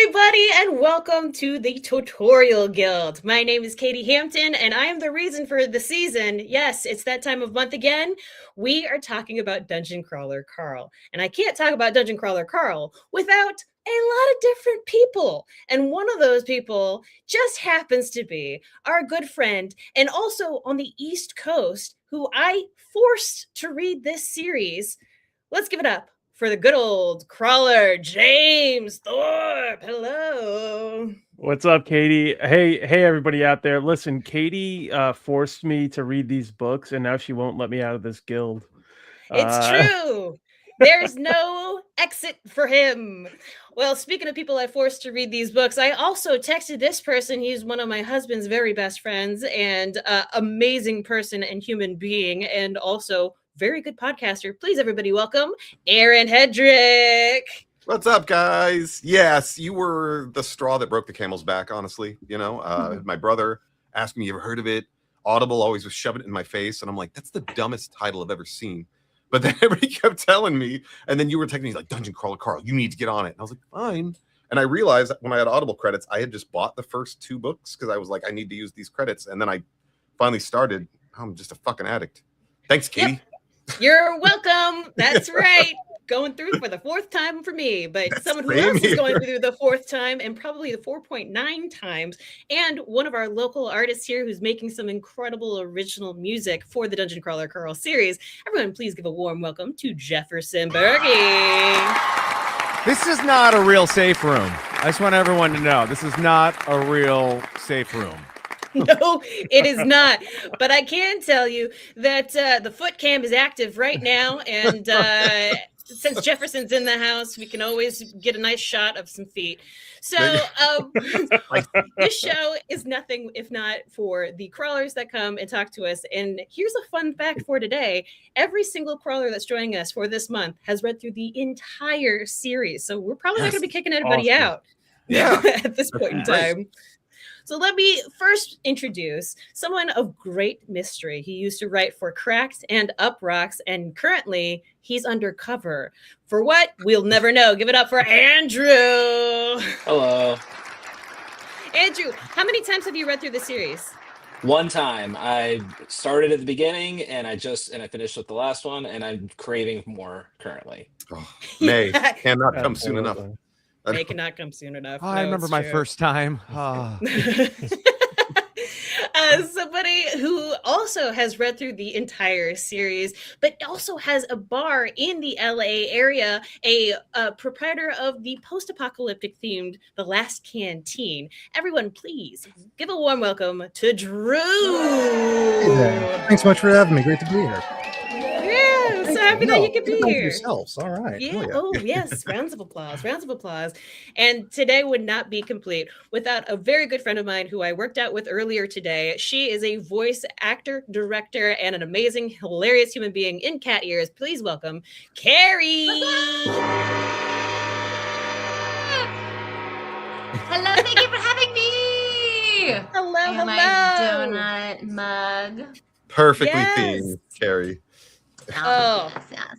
everybody, and welcome to the Tutorial Guild. My name is Katie Hampton, and I am the reason for the season. Yes, it's that time of month again. We are talking about Dungeon Crawler Carl, and I can't talk about Dungeon Crawler Carl without a lot of different people. And one of those people just happens to be our good friend, and also on the East Coast, who I forced to read this series. Let's give it up for the good old crawler, James Thorpe. Hello. What's up, Katie? Hey, everybody out there. Listen, Katie forced me to read these books, and now she won't let me out of this guild. It's true. There's no exit for him. Well, speaking of people I forced to read these books, I also texted this person. He's one of my husband's very best friends and amazing person and human being, and also very good podcaster. Please, everybody, welcome Aaron Hedrick. What's up, guys? Yes, you were the straw that broke the camel's back, honestly. My brother asked me, you ever heard of it? Audible always was shoving it in my face, and I'm like, that's the dumbest title I've ever seen. But then everybody kept telling me, and then you were texting me like, Dungeon Crawler Carl, you need to get on it. And I was like, fine. And I realized that when I had Audible credits, I had just bought the first 2 books because I was like, I need to use these credits. And then I finally started. I'm just a fucking addict. Thanks, Katie. Yep. You're welcome. That's right. Going through for the 4th time for me, but that's someone who else is going through the 4th time and probably the 4.9 times. And one of our local artists here who's making some incredible original music for the Dungeon Crawler Carl series. Everyone, please give a warm welcome to Jefferson Berge. This is not a real safe room. I just want everyone to know this is not a real safe room. No, it is not. But I can tell you that the foot cam is active right now. And since Jefferson's in the house, we can always get a nice shot of some feet. So this show is nothing if not for the crawlers that come and talk to us. And here's a fun fact for today. Every single crawler that's joining us for this month has read through the entire series. So we're probably not going to be kicking anybody out at this point in time. So let me first introduce someone of great mystery. He used to write for Cracked and Up Rocks, and currently he's undercover. For what? We'll never know. Give it up for Andrew. Hello. Andrew, how many times have you read through the series? 1 time. I started at the beginning, and I finished with the last one, and I'm craving more currently. May cannot come soon enough. They cannot come soon enough. Oh, I remember my first time. Oh. Somebody who also has read through the entire series, but also has a bar in the LA area, a proprietor of the post-apocalyptic themed The Last Canteen. Everyone, please give a warm welcome to Drew. Hey there. Thanks so much for having me. Great to be here. Yeah, so happy that you could be here. Yourselves. All right. Yeah. Oh, yes. Rounds of applause. Rounds of applause. And today would not be complete without a very good friend of mine who I worked out with earlier today. She is a voice actor, director, and an amazing, hilarious human being in cat ears. Please welcome Carrie. Hello. Thank you for having me. Hello. My donut mug. Perfectly themed, Carrie. Oh, yes.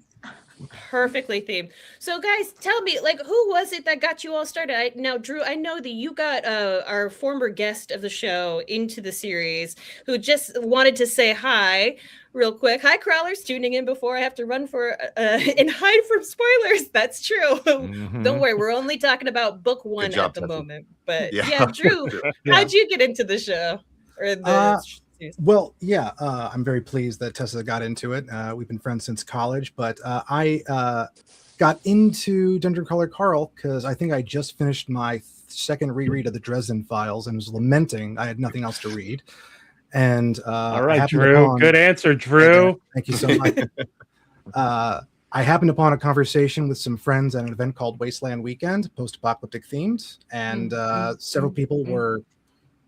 Perfectly themed. So, guys, tell me, who was it that got you all started? Now, Drew, I know that you got our former guest of the show into the series, who just wanted to say hi real quick. Hi, crawlers, tuning in before I have to run for and hide from spoilers. That's true. Mm-hmm. Don't worry, we're only talking about book 1 at the moment. But yeah Drew, how'd you get into the show? Or the Well, I'm very pleased that Tessa got into it. We've been friends since college, but I got into Dungeon Crawler Carl because I think I just finished my 2nd reread of the Dresden Files and was lamenting I had nothing else to read. And all right, Drew, good answer, Drew. Thank you so much. I happened upon a conversation with some friends at an event called Wasteland Weekend, post-apocalyptic themed, and several people were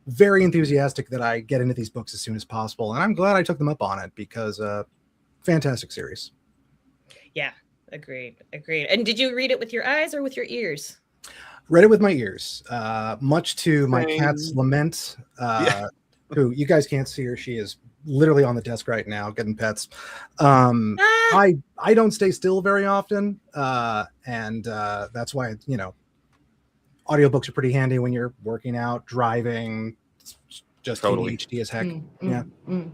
very enthusiastic that I get into these books as soon as possible. And I'm glad I took them up on it because fantastic series. Yeah, agreed. And did you read it with your eyes or with your ears? Read it with my ears, much to my cat's lament, who you guys can't see her. She is literally on the desk right now getting pets. I don't stay still very often. And that's why, audiobooks are pretty handy when you're working out, driving. It's just Totally. ADHD as heck. Mm, Yeah. mm,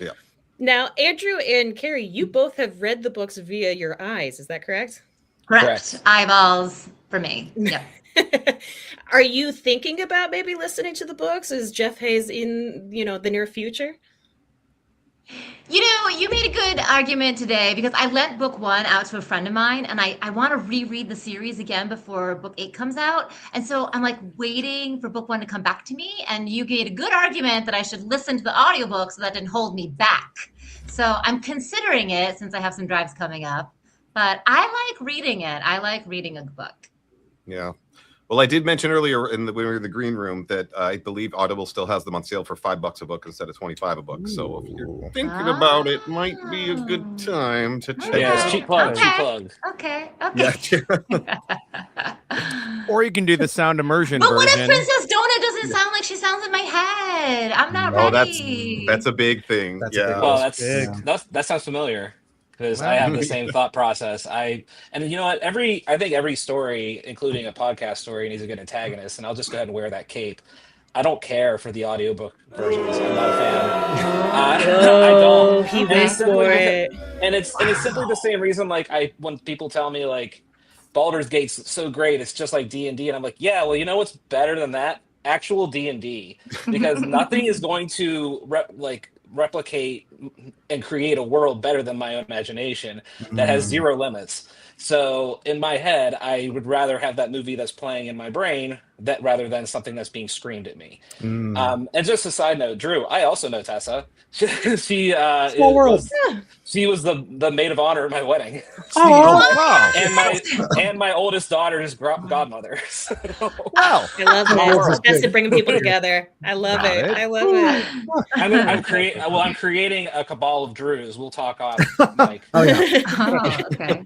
mm. Now, Andrew and Carrie, you both have read the books via your eyes. Is that correct? Correct. Eyeballs for me. Yep. Are you thinking about maybe listening to the books? Is Jeff Hayes in, the near future? You know, you made a good argument today because I lent book 1 out to a friend of mine and I want to reread the series again before book 8 comes out. And so I'm like waiting for book 1 to come back to me. And you made a good argument that I should listen to the audiobook so that didn't hold me back. So I'm considering it since I have some drives coming up. But I like reading it. I like reading a book. Yeah. Well, I did mention earlier when we were in the green room that I believe Audible still has them on sale for $5 a book instead of $25 a book. So if you're thinking about it, might be a good time to check. Yeah, it it's out. cheap plug. Okay. Cheap plug. Okay. Yeah. Or you can do the sound immersion But what if version. Princess Donut doesn't sound like she sounds in my head? I'm not Oh, ready. that's a big thing. That's a big yeah. Well, big. that sounds familiar because Wow. I have the same thought process. And you know what? I think every story, including a podcast story, needs a good antagonist, and I'll just go ahead and wear that cape. I don't care for the audiobook versions. I'm not a fan. I don't. He And went it's simply for because- it. And it's simply the same reason. Like when people tell me like Baldur's Gate's so great, it's just like D&D, and I'm like, yeah, well, you know what's better than that? Actual D&D, because nothing is going to replicate and create a world better than my own imagination that has zero limits. So in my head, I would rather have that movie that's playing in my brain that rather than something that's being screamed at me. And just a side note, Drew, I also know Tessa. She was the maid of honor at my wedding. Wow. and my oldest daughter's godmother. So, Wow. I love Oh, it. Best at bringing people together. I love Got it. it. I love it. I'm creating a cabal of Drews. We'll talk off mic. Oh yeah. Oh, okay.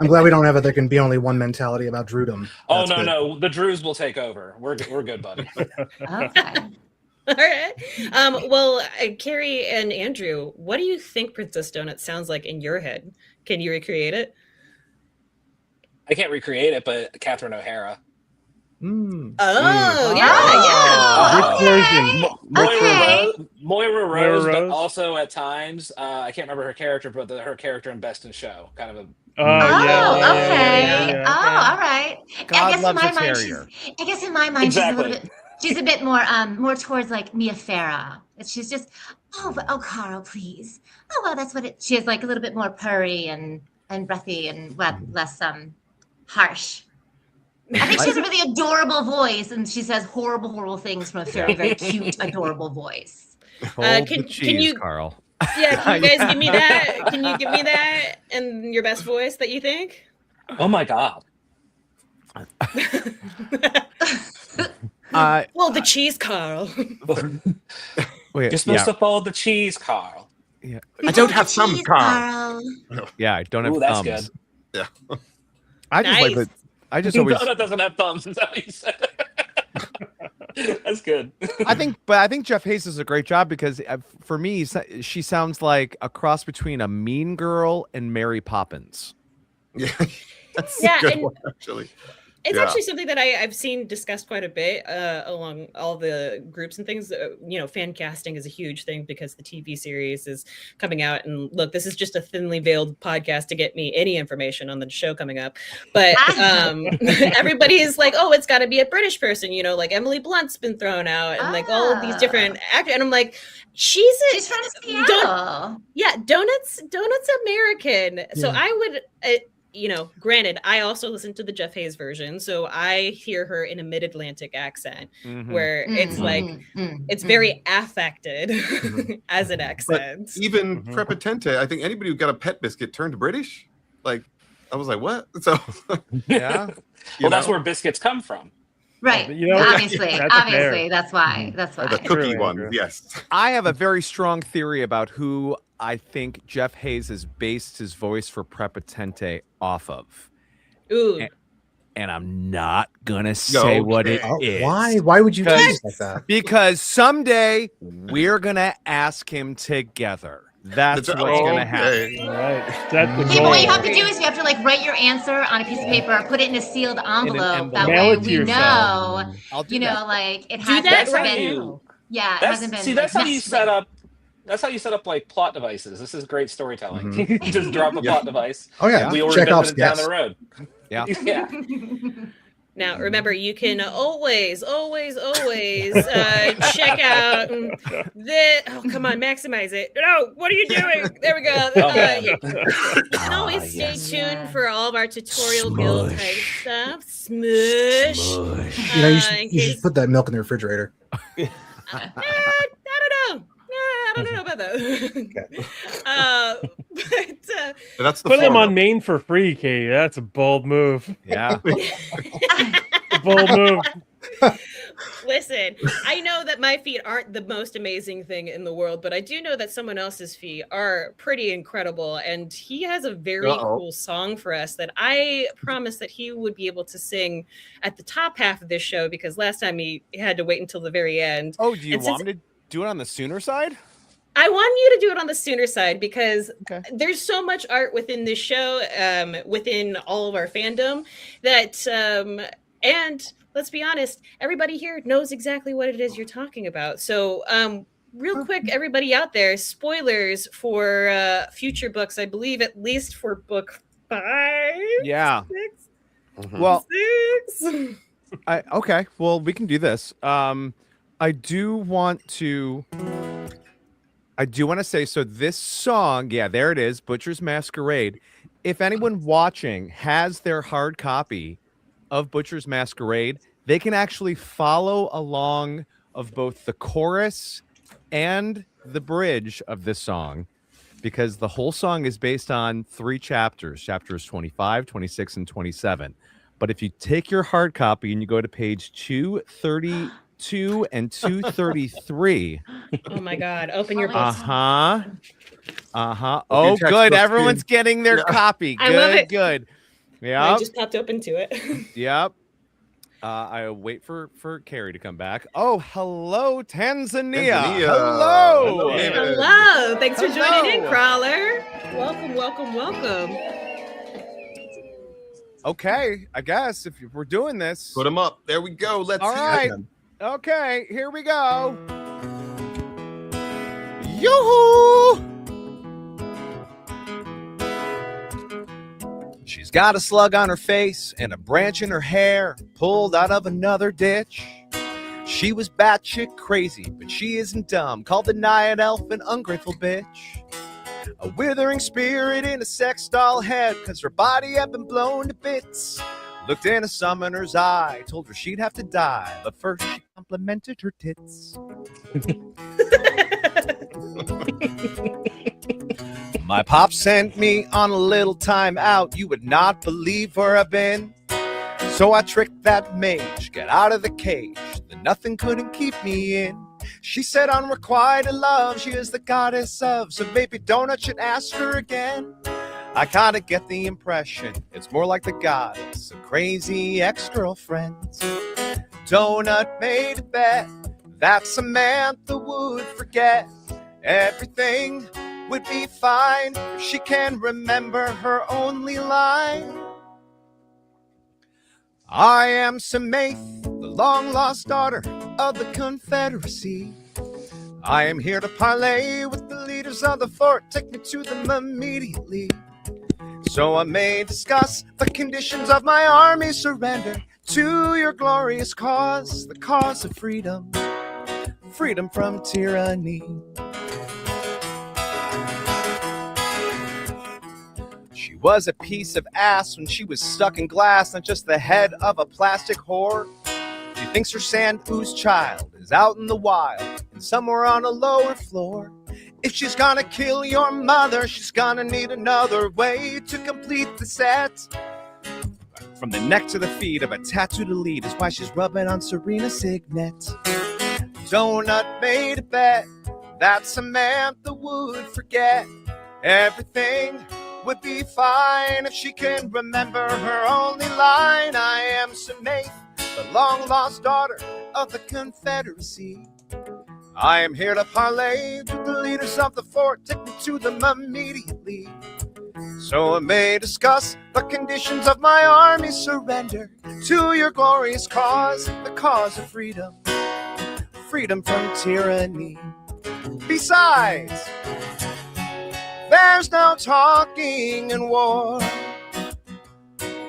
I'm glad we don't have it. There can be only one mentality about Drudom. Oh That's good. no, the Drews will take over. We're good, buddy. Okay. All right. Well, Carrie and Andrew, what do you think Princess Donut sounds like in your head? Can you recreate it? I can't recreate it, but Catherine O'Hara. Oh, Which version? Okay. Moira Rose, but Rose? also at times, I can't remember her character, but her character in Best in Show, kind of a. Oh, Oh, yeah. okay. yeah. Oh, all right. God loves a mind, terrier. I guess in my mind, Exactly. she's a bit more towards like Mia Farrow. She's just, Carl, please. Oh, well, that's what it. She has like a little bit more purry and breathy and less harsh. I think she has a really adorable voice, and she says horrible things from a very, very cute, adorable voice. Hold can the cheese, you- Carl. Yeah, can you guys give me that? Can you give me that in your best voice that you think? Oh my God. Well, the cheese, Carl. Wait, You're supposed to fold the cheese, Carl. I don't have some Cheese, car. yeah, I don't have Ooh, that's thumbs. good. Yeah. I just like Nice. the. I just always. Donut doesn't have thumbs. Is that what you said? That's good. I think Jeff Hayes does a great job because for me, she sounds like a cross between a Mean Girl and Mary Poppins. Yeah. That's Yeah, a good and- one, actually. It's Yeah. actually something that I've seen discussed quite a bit along all the groups and things. Fan casting is a huge thing because the TV series is coming out. And look, this is just a thinly veiled podcast to get me any information on the show coming up. But everybody is like, oh, it's got to be a British person, like Emily Blunt's been thrown out and like all of these different actors. And I'm like, she's from Seattle. Donut's American. So I would. Granted, I also listen to the Jeff Hayes version, so I hear her in a mid-Atlantic accent where it's like it's very affected as an accent. But even Prepotente, I think anybody who got a pet biscuit turned British. Like, I was like, what? So, Yeah. Well, that's where biscuits come from. Right. Obviously. That's why. That's why. the cookie True, one. Andrew. Yes. I have a very strong theory about who I think Jeff Hayes has based his voice for Prepotente off of. Ooh. And I'm not gonna say what it is. Why would you do Because- like that? Because someday we're gonna ask him together. That's what's gonna happen. All right. That's the Okay, goal. but what you have to do is you have to like write your answer on a piece of paper, put it in a sealed envelope. That Mail way it to we yourself. know, I'll do you know, that. like it Do hasn't that That's how right been. you. Yeah, it That's hasn't been. see. like, That's how you messed set with. up. That's how you set up like plot devices. This is great storytelling. You just drop a plot device. Oh yeah, We will Chekhov's revisit it down guess. the road. Yeah. Yeah. Now, remember, you can always check out the. Oh, come on, maximize it. No, what are you doing? There we go. Oh, man. You can always stay tuned for all of our tutorial build type stuff. Smush. You know, you in should case- put that milk in the refrigerator. I don't know. I don't know about that. But that's the Put them formula. on main for free, Katie. That's a bold move. Yeah. A bold move. Listen, I know that my feet aren't the most amazing thing in the world, but I do know that someone else's feet are pretty incredible. And he has a very cool song for us that I promised that he would be able to sing at the top half of this show, because last time he had to wait until the very end. Oh, do you And want me to do it on the Sooner side? I want you to do it on the Sooner side, because there's so much art within this show, within all of our fandom, that and let's be honest, everybody here knows exactly what it is you're talking about. So real quick, everybody out there, spoilers for future books, I believe at least for book 5. Yeah. 6. Well, 6. okay. Well, we can do this. I do want to say, so this song, yeah, there it is, Butcher's Masquerade. If anyone watching has their hard copy of Butcher's Masquerade, they can actually follow along of both the chorus and the bridge of this song, because the whole song is based on 3 chapters, chapters 25, 26, and 27. But if you take your hard copy and you go to page 232 and 233. Oh my God, open your book. Uh-huh. Your Oh, textbook good. too. Everyone's getting their copy. Good, I love it. good. I Yep. just popped open to it. Yep. I wait for Carrie to come back. Oh, hello, Tanzania. Hello. Hello, David. Hello. Thanks for joining in, Hello. Crawler. Welcome. Okay, I guess if we're doing this. Put them up. There we go. Let's All hear right. them. Okay, here we go. Yoo-hoo! She's got a slug on her face and a branch in her hair, pulled out of another ditch. She was batshit crazy, but she isn't dumb. Called the Naiad Elf an ungrateful bitch. A withering spirit in a sex doll head, 'cause her body had been blown to bits. Looked in a summoner's eye, told her she'd have to die, but first she complimented her tits. My pop sent me on a little time out. You would not believe where I've been. So I tricked that mage, get out of the cage, then nothing couldn't keep me in. She said unrequited love, she is the goddess of, so baby donut should ask her again. I kinda get the impression it's more like the goddess of crazy ex-girlfriends. Donut made a bet that Samantha would forget everything would be fine if she can remember her only line. I am Samaith, the long-lost daughter of the Confederacy. I am here to parley with the leaders of the fort. Take me to them immediately, so I may discuss the conditions of my army surrender to your glorious cause, the cause of freedom, freedom from tyranny. She was a piece of ass when she was stuck in glass, not just the head of a plastic whore. She thinks her sand ooze child is out in the wild and somewhere on a lower floor. If she's gonna kill your mother, she's gonna need another way to complete the set. From the neck to the feet of a tattooed elite is why she's rubbing on Serena's signet. Donut made a bet that Samantha would forget everything would be fine if she can remember her only line. I am Samaith, the long-lost daughter of the Confederacy. I am here to parley with the leaders of the fort. Take me to them immediately, so I may discuss the conditions of my army's surrender to your glorious cause, the cause of freedom, freedom from tyranny. Besides, there's no talking in war,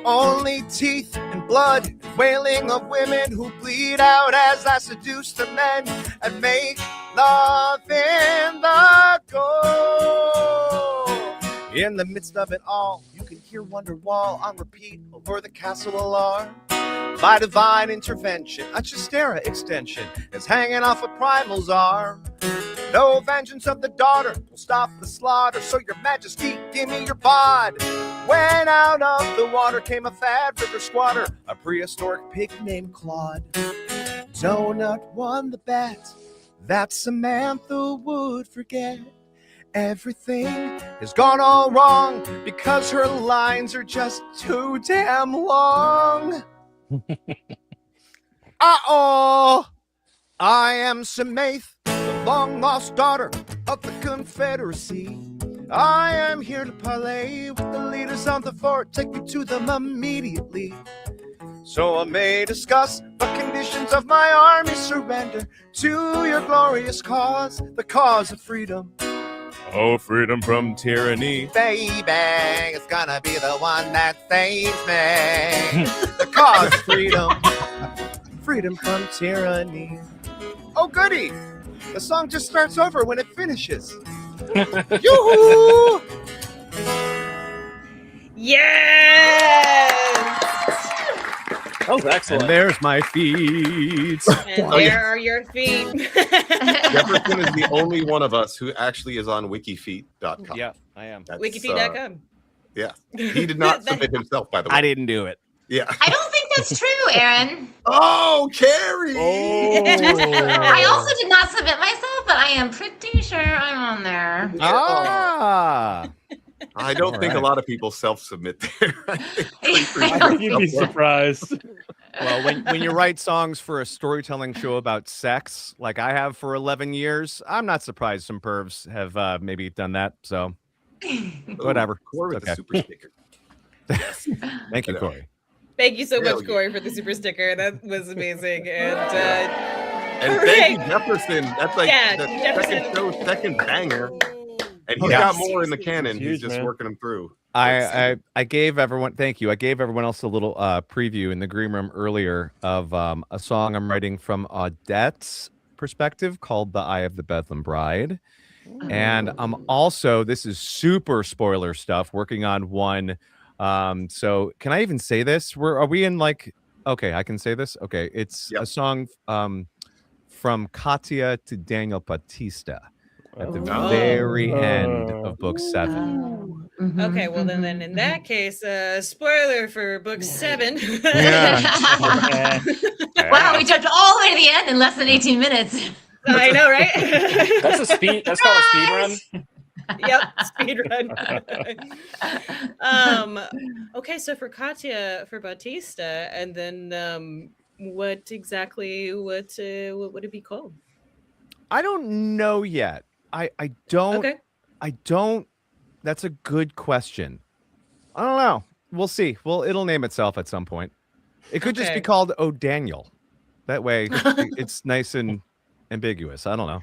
only teeth and blood and wailing of women who bleed out as I seduce the men and make love in the gold. In the midst of it all, you can hear Wonderwall on repeat over the castle alarm. By divine intervention, a Chistera extension is hanging off a primal's arm. No vengeance of the daughter will stop the slaughter, so your majesty, give me your bod. When out of the water came a fat river squatter, a prehistoric pig named Claude. Donut won the bet that Samantha would forget. Everything has gone all wrong because her lines are just too damn long. Uh-oh! I am Samaith, the long-lost daughter of the Confederacy. I am here to parley with the leaders on the fort. Take me to them immediately, so I may discuss the conditions of my army's surrender to your glorious cause, the cause of freedom. Oh, freedom from tyranny. Baby, it's gonna be the one that saves me. The cause of freedom. Freedom from tyranny. Oh, goody. The song just starts over when it finishes. Yoo-hoo! Yes! That was excellent. And there's my feet. And there are your feet. Jefferson is the only one of us who actually is on wikifeet.com. Yeah, I am. Wikifeet.com. Yeah. He did not submit himself, by the way. I didn't do it. Yeah. I don't think that's true, Aaron. Oh, Carrie! I also did not submit myself, but I am pretty sure I'm on there. Ah. I don't think a lot of people self-submit there. I think you'd be surprised. Well, when you write songs for a storytelling show about sex, like I have for 11 years, I'm not surprised some pervs have maybe done that. So, whatever. Corey with the super sticker. Thank you, Corey. Thank you so much, Corey, for the super sticker. That was amazing. And thank you, Jefferson. That's like the Jefferson. second show, second banger. And he's Yeah. got more in the cannon. Huge, He's just man. working them through. I gave everyone, thank you. I gave everyone else a little preview in the green room earlier of a song I'm writing from Audette's perspective called The Eye of the Bedlam Bride. And I'm also, this is super spoiler stuff, working on one. So can I even say this? Are we in like, okay, I can say this. Okay. It's a song from Katya to Daniel Bautista at the very end of book 7. Okay, well then in that case, spoiler for book 7. Wow, we jumped all the way to the end in less than 18 minutes. I know, right? That's called a speed run. Yep, speed run. Okay, so for Katya, for Bautista, and then what exactly what would it be called? I don't know yet. I don't. Okay. I don't. That's a good question. I don't know. We'll see. Well, it'll name itself at some point. It could just be called Oh Daniel. That way, it's nice and ambiguous. I don't know.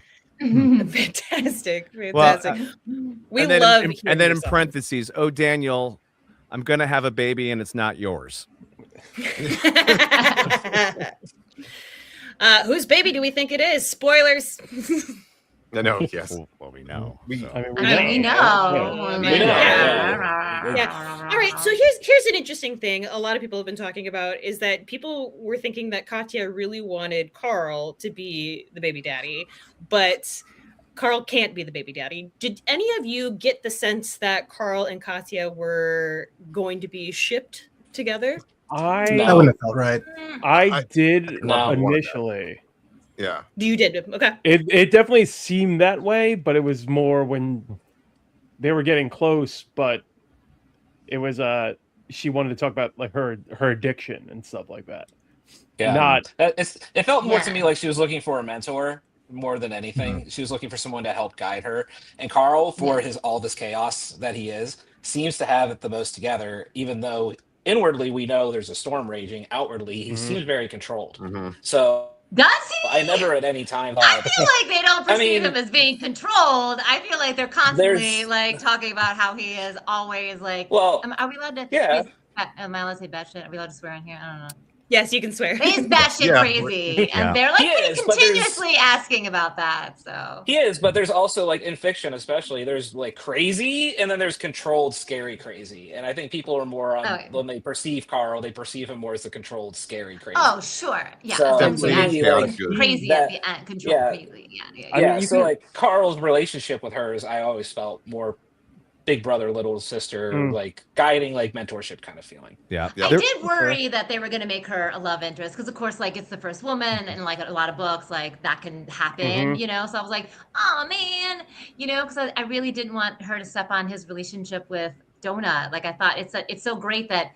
Fantastic. Well, we and then love and then in parentheses, oh Daniel, I'm gonna have a baby and it's not yours. Whose baby do we think it is? Spoilers. No, yes. Well, we know. We know. Yeah. All right. So here's an interesting thing. A lot of people have been talking about is that people were thinking that Katya really wanted Carl to be the baby daddy, but Carl can't be the baby daddy. Did any of you get the sense that Carl and Katya were going to be shipped together? I wouldn't have felt right. I did No. initially. Yeah. You did. Okay. It definitely seemed that way, but it was more when they were getting close. But it was she wanted to talk about like her addiction and stuff like that. Yeah. Not It felt more to me like she was looking for a mentor. more than anything. She was looking for someone to help guide her. And Carl, for his all this chaos that he is, seems to have it the most together, even though inwardly we know there's a storm raging. Outwardly, he seems very controlled. So Does he? I never at any time I thought. feel like they don't perceive him as being controlled. I feel like they're constantly like talking about how he is always like. Well, are we allowed to? yeah. Am I allowed to say batshit? Are we allowed to swear in here? I don't know. Yes, you can swear. He's batshit crazy, and they're like continuously asking about that. So he is, but there's also like in fiction, especially, there's like crazy, and then there's controlled, scary crazy. And I think people are more on when they perceive Carl, they perceive him more as the controlled, scary crazy. Oh, sure, yeah, so crazy that, at the end, controlled crazy, yeah. I mean, so like Carl's relationship with her is, I always felt more big brother, little sister, like guiding, like mentorship kind of feeling. Yeah. I did worry that they were going to make her a love interest because, of course, like it's the first woman, and like a lot of books, like that can happen, you know. So I was like, oh man, you know, because I really didn't want her to step on his relationship with Donut. Like I thought it's so great that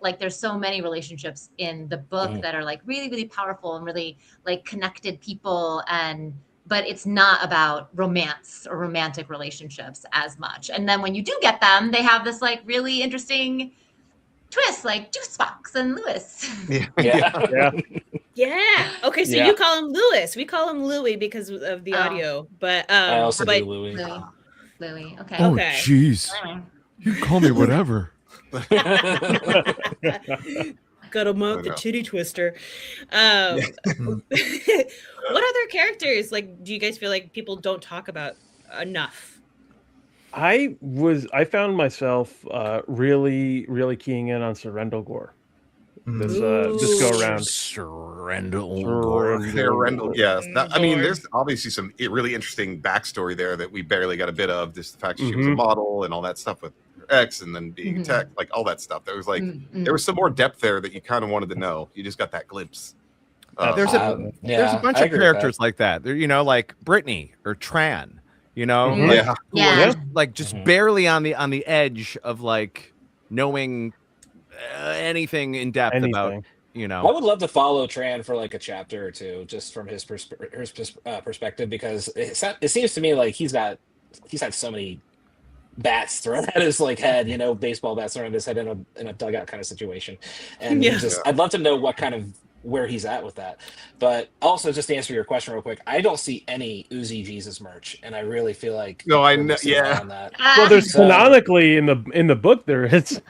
like there's so many relationships in the book that are like really, really powerful and really like connected people but it's not about romance or romantic relationships as much. And then when you do get them, they have this like really interesting twist, like Juicebox and Lewis. Yeah. Okay, so you call him Lewis. We call him Louie because of the audio. But I also do Louie. Louie. Okay. Oh, jeez. You call me whatever. Got him up the titty twister. What other characters like do you guys feel like people don't talk about enough? I found myself really keying in on Surrendel this go around. Surrendel, yes. I mean, there's obviously some really interesting backstory there that we barely got a bit of. Just the fact she was a model and all that stuff with her ex, and then being tech, like all that stuff. There was like there was some more depth there that you kind of wanted to know. You just got that glimpse. There's a bunch of characters like that. There, you know, like Brittany or Tran. You know, like just barely on the edge of like knowing anything in depth about, you know. I would love to follow Tran for like a chapter or two, just from his perspective, because it seems to me like he's had so many bats thrown at his like head, you know, baseball bats thrown at his head in a dugout kind of situation, and I'd love to know where he's at with that. But also, just to answer your question real quick, I don't see any Uzi Jesus merch, and I really feel like I know, on that. Well, there's canonically in the book there is.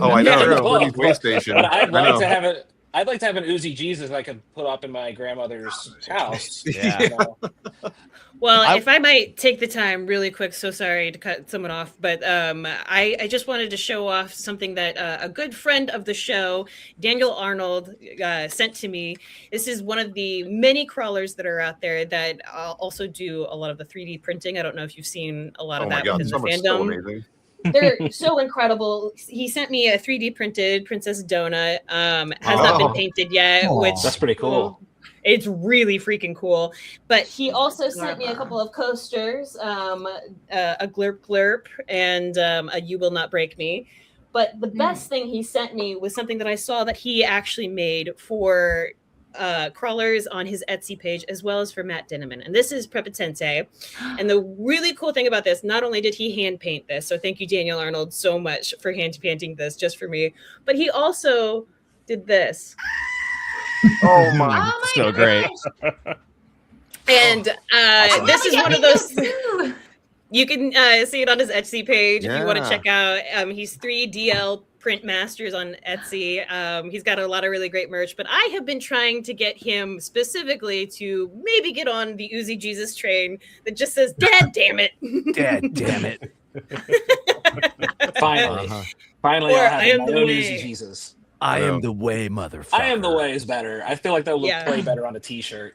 Oh, I know. Way station. But I'd like to have it. I'd like to have an Uzi Jesus I could put up in my grandmother's house. Yeah. You know? Well, if I might take the time really quick, so sorry to cut someone off, but I just wanted to show off something that a good friend of the show, Daniel Arnold, sent to me. This is one of the many crawlers that are out there that also do a lot of the 3D printing. I don't know if you've seen a lot of that within the fandom. So amazing. They're so incredible. He sent me a 3D printed Princess Donut. Has not been painted yet, which that's pretty cool. It's really freaking cool. But he also sent me a couple of coasters, a Glurp Glurp and a You Will Not Break Me. But the best thing he sent me was something that I saw that he actually made for crawlers on his Etsy page, as well as for Matt Dinniman. And this is Prepotente. And the really cool thing about this, not only did he hand paint this, so thank you, Daniel Arnold, so much for hand painting this just for me, but he also did this. Oh my, so great. And this is one of those. You can see it on his Etsy page if you want to check out. He's 3DL Print Masters on Etsy. He's got a lot of really great merch, but I have been trying to get him specifically to maybe get on the Uzi Jesus train that just says, "Dad, damn it." Dad, damn it. Finally. Finally, I have my own Uzi Jesus. I am the way, motherfucker. I am the way is better. I feel like that would play better on a t-shirt.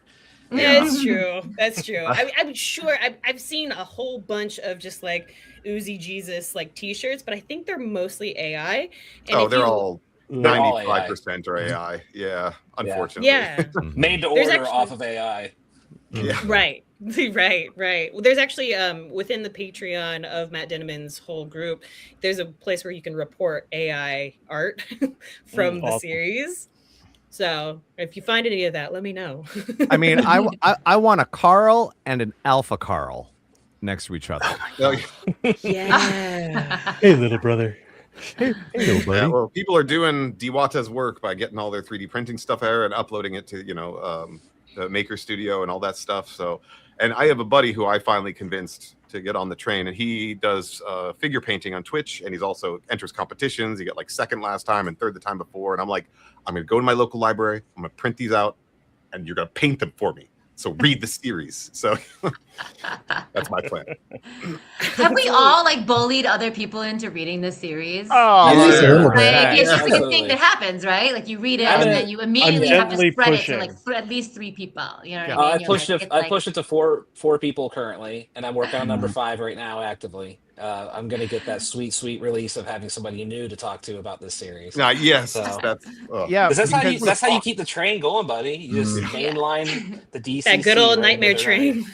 That's true. That's true. I'm sure I've seen a whole bunch of just like Uzi Jesus like t-shirts, but I think they're mostly AI. And they're all 95% are AI. Yeah, unfortunately. Yeah. Made to order off of AI. Yeah. Right. Well, there's actually within the Patreon of Matt Dinniman's whole group, there's a place where you can report AI art from the series. So if you find any of that, let me know. I mean, I want a Carl and an Alpha Carl next to each other. No, Yeah. Hey, little brother. Hey, little buddy. yeah, well, people are doing Diwata's work by getting all their 3D printing stuff there and uploading it to, the Maker Studio and all that stuff. So, and I have a buddy who I finally convinced to get on the train, and he does figure painting on Twitch, and he's also enters competitions. He got like second last time and third the time before. And I'm like, I'm going to go to my local library. I'm going to print these out, and you're going to paint them for me. So read the series. So that's my plan. Have we all like bullied other people into reading this series? Oh, At least a little bit. Like, it's just like a Absolutely. thing that happens, right? Like you read it I'm and a- then you immediately have to gently spread it pushing. to like at least 3 people. You know what Yeah. I mean? I You're pushed like, it. it's I like- pushed it to four people currently, and I'm working on number 5 right now actively. I'm gonna get that sweet release of having somebody new to talk to about this series. Yes, So- that's yeah. Because because- that's how you keep the train going, buddy. You just mainline the DC. That good old nightmare train.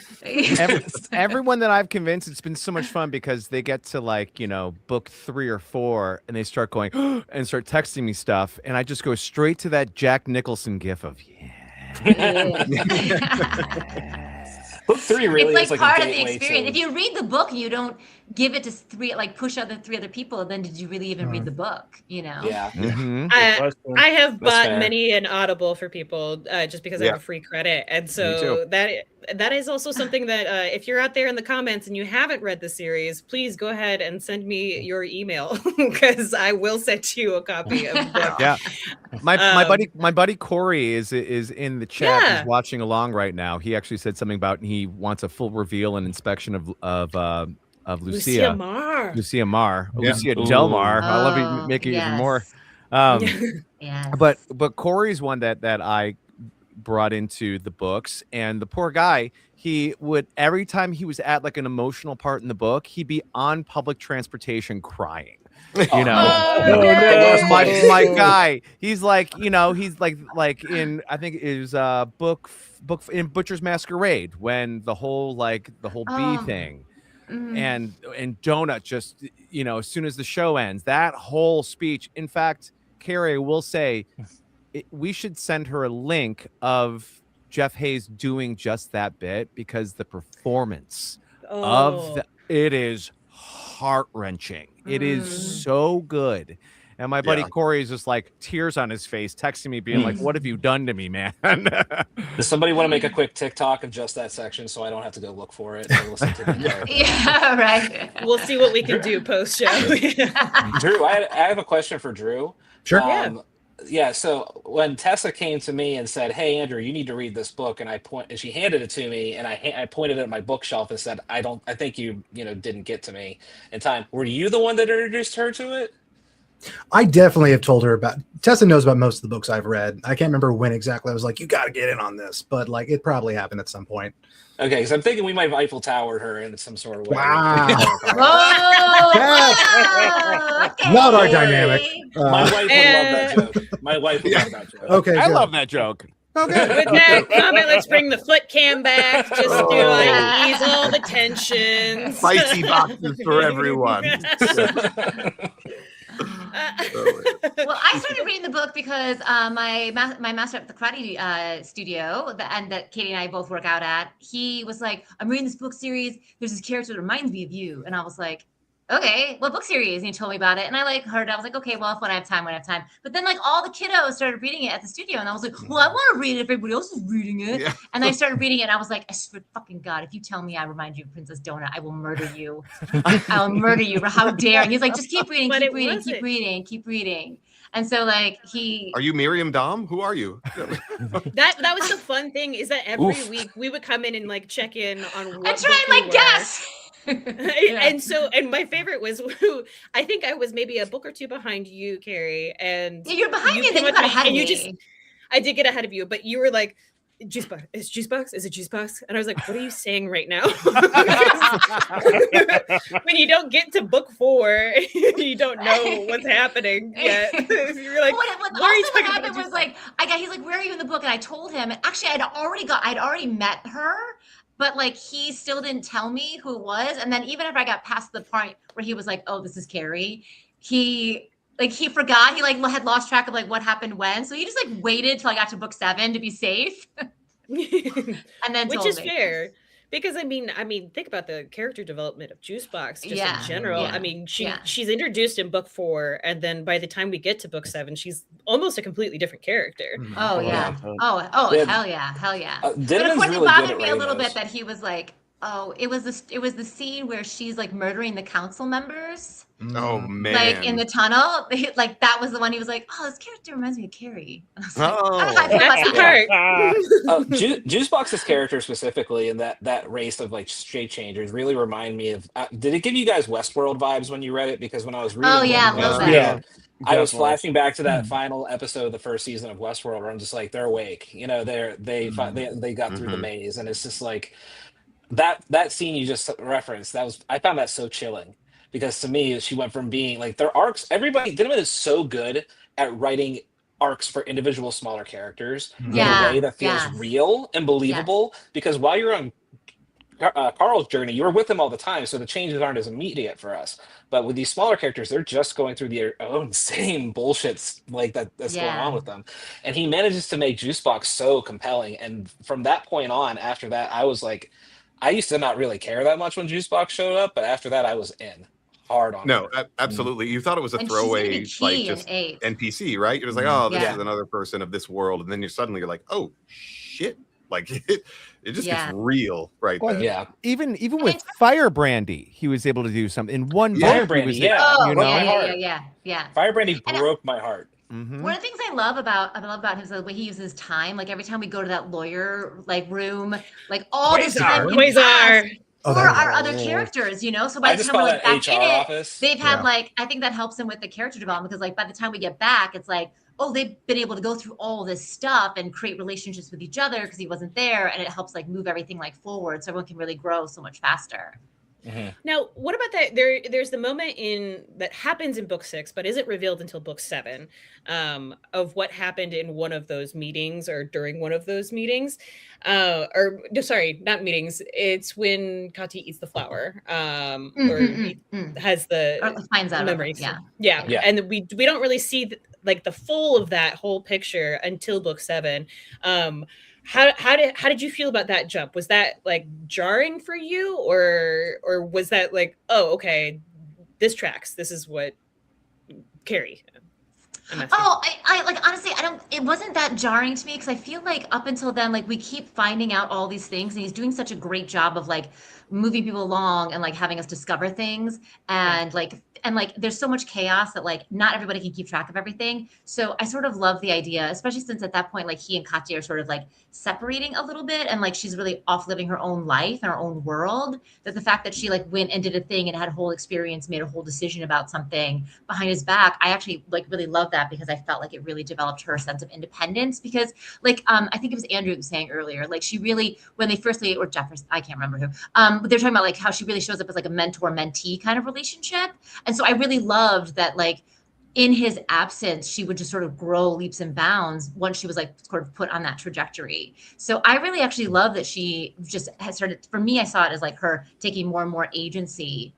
everyone that I've convinced, it's been so much fun because they get to like, book 3 or 4 and they start going and start texting me stuff. And I just go straight to that Jack Nicholson gif of, Book 3 really it's is like like part a of the gateway experience. to- If you read the book and you don't give it to 3, like push other 3 other people, then did you really even read the book? Yeah. Mhm. I have That's bought fair. many an Audible for people just because I have a free credit, and so that is also something that if you're out there in the comments and you haven't read the series, please go ahead and send me your email because I will send you a copy of the book. Yeah. My buddy Corey is in the chat. Yeah. He's watching along right now. He actually said something about he wants a full reveal and inspection of Lucia Lucia Marr. Lucia Marr. Yeah. Lucia Del Mar. I love you Oh, make it even yes. more. Yes. But Corey's one that I brought into the books, and the poor guy, he would every time he was at like an emotional part in the book, he'd be on public transportation crying. You know, Oh, no. my guy, he's like, he's like in, I think it was book in Butcher's Masquerade when the whole bee thing and Donut just, as soon as the show ends, that whole speech. In fact, Carrie, will say we should send her a link of Jeff Hayes doing just that bit because the performance of it is heart-wrenching. It is so good. And my buddy Corey is just like tears on his face, texting me, being like, "What have you done to me, man?" Does somebody want to make a quick TikTok of just that section so I don't have to go look for it and listen to the Yeah, right. We'll see what we can do post show. Drew, I have a question for Drew. Sure. Yeah. So when Tessa came to me and said, "Hey, Andrew, you need to read this book," and she handed it to me, and I pointed at my bookshelf and said, "I think you didn't get to me in time." Were you the one that introduced her to it? I definitely have told her about. Tessa knows about most of the books I've read. I can't remember when exactly. I was like, "You got to get in on this," but like it probably happened at some point. Okay, because I'm thinking we might Eiffel Tower her in some sort of way. Wow. Whoa! Okay. Not our dynamic. My wife would love that joke. My wife would love that joke. Okay, I good. love that joke. Okay. With that comment, let's bring the foot cam back just to like ease all the tensions. Spicy boxes for everyone. Well, I started reading the book because my master at the karate studio that Katie and I both work out at, he was like, "I'm reading this book series. There's this character that reminds me of you," and I was like, "Okay, what book series?" And he told me about it, and I like heard. I was like, "Okay, well, when I have time, when I have time." But then like all the kiddos started reading it at the studio, and I was like, "Well, I want to read it if everybody else is reading it." Yeah. And I started reading it, and I was like, "I swear to fucking God, if you tell me I remind you of Princess Donut, I will murder you. I'll murder you. How dare!" And he's like, "Just keep reading, But keep it reading, wasn't. keep reading, keep reading." And so like Are you Miriam Dom? Who are you? That was the fun thing is that every Oof. week we would come in and like check in on what I try book and we like were. guess. And my favorite was I think I was maybe a book or two behind you, Carrie, and Yeah, you're behind me, came then you up got to me, ahead of and you me. just I did get ahead of you, but you were like, "Juice box, is juice box, is it juice box?" And I was like, "What are you saying right now?" When you don't get to book 4, you don't know what's happening yet. You're like, what "What are you also talking happened about?" was Juice like he's like, "Where are you in the book?" And I told him, and actually I'd already met her, but like he still didn't tell me who it was. And then even if I got past the point where he was like, "Oh, this is Carrie," he like he forgot, he like had lost track of like what happened when, so he just like waited till I got to book 7 to be safe, and then Which told is me. fair. Because I mean, think about the character development of Juicebox just Yeah, in general. yeah, I mean, yeah. she's introduced in book 4, and then by the time we get to book 7, she's almost a completely different character. Oh yeah. Yeah. Oh Yeah. hell yeah, hell yeah. But of Dinniman's course, it really good bothered at me a writing little those. bit that he was like, oh, it was the scene where she's like murdering the council members, Oh man. like in the tunnel. Like that was the one he was like, oh, this character reminds me of Carrie. And I was like, Oh. I don't know how I feel That's the about that. part. Juicebox's character specifically, and that race of like straight changers really remind me of. Did it give you guys Westworld vibes when you read it? Because when I was reading, Oh yeah, a it, little Yeah. bit. Yeah. I was Definitely. flashing back to that final episode of the first season of Westworld, where I'm just like, they're awake. You know, they got through the maze, and it's just like that scene you just referenced. I found that so chilling, because to me she went from being like their arcs. Everybody, Dinniman is so good at writing arcs for individual smaller characters in a way that feels real and believable. Because while you're on Carl's journey, you're with him all the time, so the changes aren't as immediate for us. But with these smaller characters, they're just going through their own same bullshit like that's going on with them. And he manages to make Juicebox so compelling. And from that point on, after that, I was like, I used to not really care that much when Juicebox showed up, but after that, I was in hard on No, her. absolutely. You thought it was a And she's gonna throwaway, be like key in just 8. NPC, right? You're just like, oh, this Yeah. is another person of this world, and then you're like, oh shit, like it just gets real right Well, there. Yeah. Even with Firebrandy, he was able to do something in one book. Firebrandy, he was, yeah. Oh you know? yeah. Firebrandy And broke my heart. Mhm. One of the things I love about him is the way he uses time. Like every time we go to that lawyer like room, like all this time can pass Quasar. Oh, for that- our other characters, you know. So by I the just time we're call like that back HR in it, office. they've had Yeah. like, I think that helps him with the character development, because like by the time we get back, it's like, oh, they've been able to go through all this stuff and create relationships with each other because he wasn't there, and it helps like move everything like forward, so everyone can really grow so much faster. Now, what about that? There's the moment that happens in book 6, but isn't revealed until book 7, of what happened in one of those meetings or during one of those meetings, or no, sorry, not meetings. It's when Kati eats the flower, or has Or the finds out memories. yeah. Yeah, and we don't really see like the full of that whole picture until book 7. How did you feel about that jump? Was that like jarring for you, or was that like, oh, okay, this tracks, this is what Carrie? Oh, I like, honestly, it wasn't that jarring to me, because I feel like up until then, like we keep finding out all these things, and he's doing such a great job of like moving people along and like having us discover things, and like there's so much chaos that like not everybody can keep track of everything. So I sort of love the idea, especially since at that point like he and Katya are sort of like separating a little bit, and like she's really off living her own life and her own world, that the fact that she like went and did a thing and had a whole experience, made a whole decision about something behind his back, I actually like really love that, because I felt like it really developed her sense of independence. Because like I think it was Andrew was saying earlier, like she really, when they first or Jefferson, I can't remember who, but they're talking about like how she really shows up as like a mentor-mentee kind of relationship. And so I really loved that, like in his absence, she would just sort of grow leaps and bounds once she was like sort of put on that trajectory. So I really actually love that she just has started, for me, I saw it as like her taking more and more agency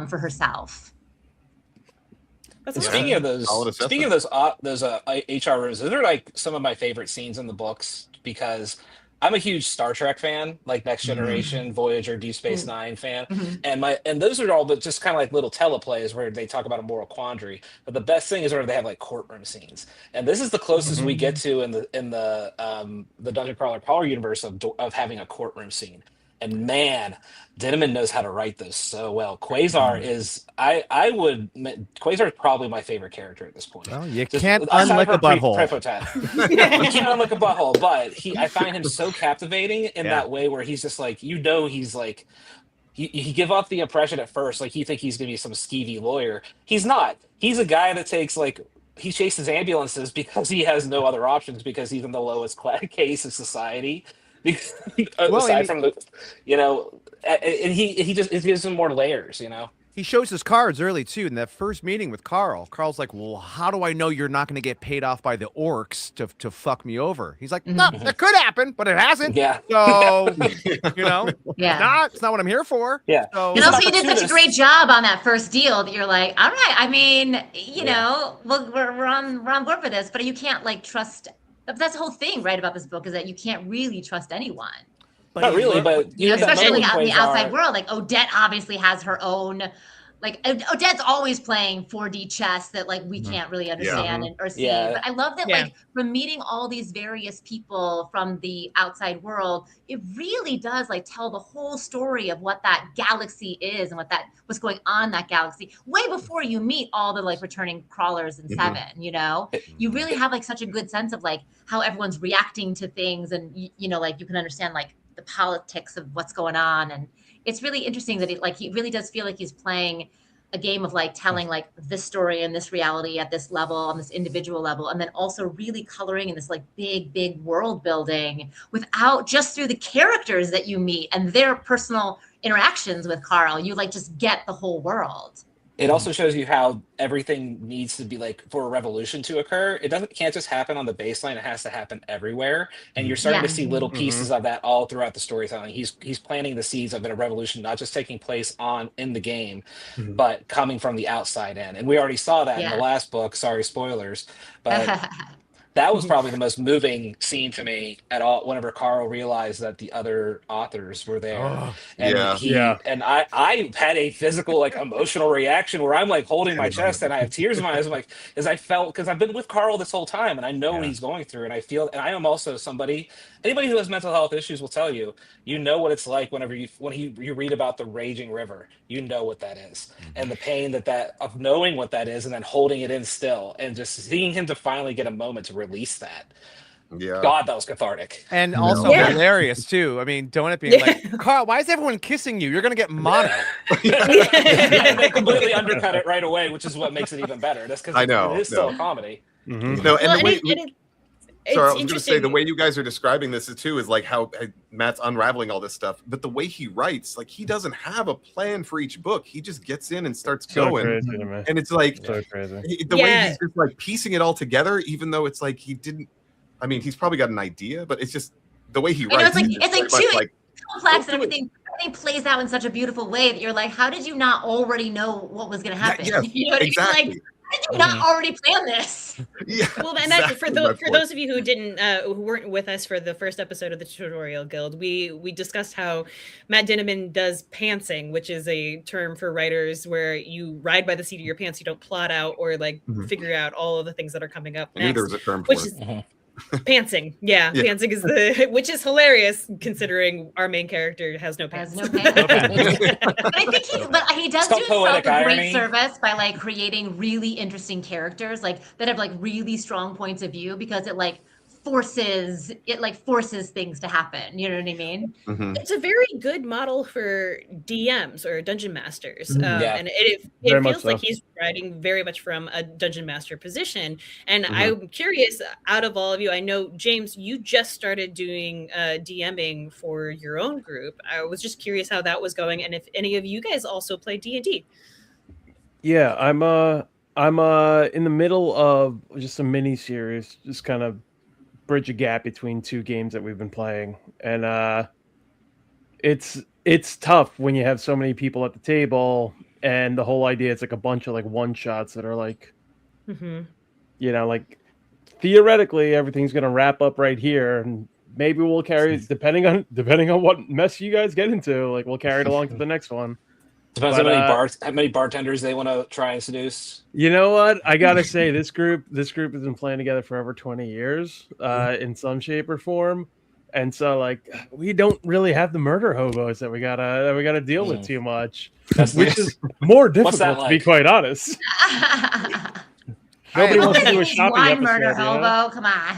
for herself. That's Speaking of those, Solid speaking assessment. of those HR rooms, those are like some of my favorite scenes in the books, because I'm a huge Star Trek fan, like Next Generation, Voyager, Deep Space Nine fan, and those are all but just kind of like little teleplays where they talk about a moral quandary. But the best thing is where they have like courtroom scenes, and this is the closest we get to in the Dungeon Crawler Power universe of having a courtroom scene. And man, Dinniman knows how to write those so well. Quasar is, Quasar is probably my favorite character at this point. Well, you Just can't aside unlick from a butthole. Prepotent. You can't unlick a butthole, but I find him so captivating in that way, where he's just like, he's like, he give off the impression at first, like you think he's gonna be some skeevy lawyer. He's not. He's a guy that takes like, he chases ambulances because he has no other options, because he's in the lowest case of society. Aside from the, and he just, it gives him more layers, He shows his cards early too. In that first meeting with Carl's like, "Well, how do I know you're not going to get paid off by the orcs to fuck me over?" He's like, "No, that could happen, but it hasn't." Yeah. So, you know, Yeah. it's not what I'm here for. Yeah. So, And also, you did such a opportunist. great job on that first deal that you're like, all right. I mean, you know, we're on board for this, but you can't like trust. That's the whole thing, right, about this book is that you can't really trust anyone. Not really, but You know, have that especially moment out in the with outside Quasar. world. Like Odette obviously has her own. Like Odette's always playing 4D chess that like we can't really understand or see. Yeah. But I love that Yeah. like from meeting all these various people from the outside world, it really does like tell the whole story of what that galaxy is and what's going on in that galaxy way before you meet all the like returning crawlers in Seven. You know, you really have like such a good sense of like how everyone's reacting to things, and you know, like you can understand like the politics of what's going on. And it's really interesting that he really does feel like he's playing a game of like telling like this story and this reality at this level, on this individual level, and then also really coloring in this like big world building without just through the characters that you meet and their personal interactions with Carl. You like just get the whole world. It also shows you how everything needs to be like for a revolution to occur. It can't just happen on the baseline. It has to happen everywhere. And you're starting to see little pieces of that all throughout the storytelling. He's planting the seeds of a revolution, not just taking place in the game, but coming from the outside in. And we already saw that in the last book. Sorry, spoilers, but that was probably the most moving scene to me at all. Whenever Carl realized that the other authors were there, and I had a physical, like, emotional reaction where I'm like holding my chest and I have tears in my eyes. I'm like, because I've been with Carl this whole time and I know what he's going through, and I am also anybody who has mental health issues will tell you, you know what it's like when you read about the raging river, you know what that is, and the pain of knowing what that is and then holding it in still and just seeing him to finally get a moment to release that. Yeah. God, that was cathartic. And also hilarious too. I mean, Donut being like, "Carl, why is everyone kissing you? You're gonna get mono." And they completely undercut it right away, which is what makes it even better. That's because it is still a comedy. No, and it's I was going to say interesting. the way you guys are describing this too is like how Matt's unraveling all this stuff, but the way he writes, like he doesn't have a plan for each book. He just gets in and starts going, crazy to me. and it's like So crazy. the way he's just like piecing it all together, even though it's like he didn't. I mean, he's probably got an idea, but it's just the way he writes. It's too complex, and everything plays out in such a beautiful way that you're like, how did you not already know what was going to happen? Yeah, you know what exactly. I mean? Like, how did you not already plan this? Yeah, Well, and for those of you who weren't with us for the first episode of the Tutorial Guild, we discussed how Matt Dinniman does pantsing, which is a term for writers where you ride by the seat of your pants, you don't plot out or like figure out all of the things that are coming up I knew next. there was a term for Is pantsing. Pantsing is which is hilarious considering our main character has no pants. But I think he does do himself a great service by like creating really interesting characters like that have like really strong points of view, because it forces things to happen. You know what I mean? It's a very good model for DMs or dungeon masters, and it feels like he's writing very much from a dungeon master position. And I'm curious, out of all of you, I know James, you just started doing DMing for your own group. I was just curious how that was going, and if any of you guys also play D&D. Yeah, I'm in the middle of just a mini series, just kind of bridge a gap between two games that we've been playing, and it's tough when you have so many people at the table, and the whole idea it's like a bunch of like one shots that are like, you know, like theoretically everything's gonna wrap up right here, and maybe we'll carry depending on what mess you guys get into, like we'll carry it along to the next one. Depends how many bartenders they want to try and seduce. You know what? I gotta say, this group has been playing together for over 20 years, in some shape or form, and so like we don't really have the murder hobos that we gotta deal with too much, which is more difficult to be quite honest. Nobody wants to do a shopping episode. Murder hobo, come on.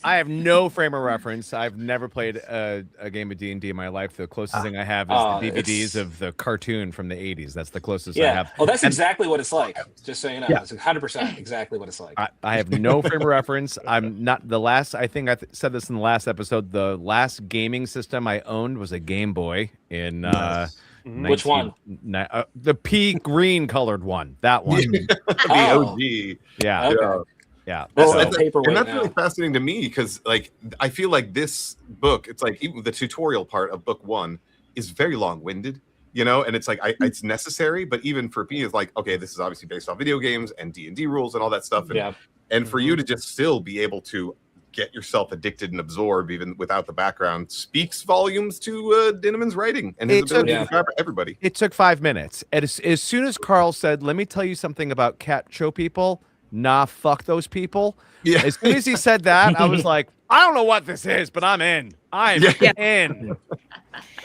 I have no frame of reference. I've never played a game of D&D in my life. The closest thing I have is the DVDs of the cartoon from the 80s. That's the closest I have. Well, that's exactly what it's like. Just so you know, it's 100% exactly what it's like. I have no frame of reference. I'm not the last. I think I said this in the last episode. The last gaming system I owned was a Game Boy in Which one? The pea green colored one. That one. The Oh. OG. Yeah. Okay. Yeah. That's Well, a paperweight and that's now. really fascinating to me because, like, I feel like this book, it's like even the tutorial part of book 1 is very long-winded, you know, and it's like it's necessary, but even for me, it's like, okay, this is obviously based on video games and D&D rules and all that stuff, and for you to just still be able to get yourself addicted and absorb even without the background speaks volumes to Dinniman's writing and his ability to grab everybody. It took 5 minutes. And as soon as Carl said, "Let me tell you something about cat show people," nah, fuck those people. Yeah. As soon as he said that, I was like, I don't know what this is, but I'm in. I'm in.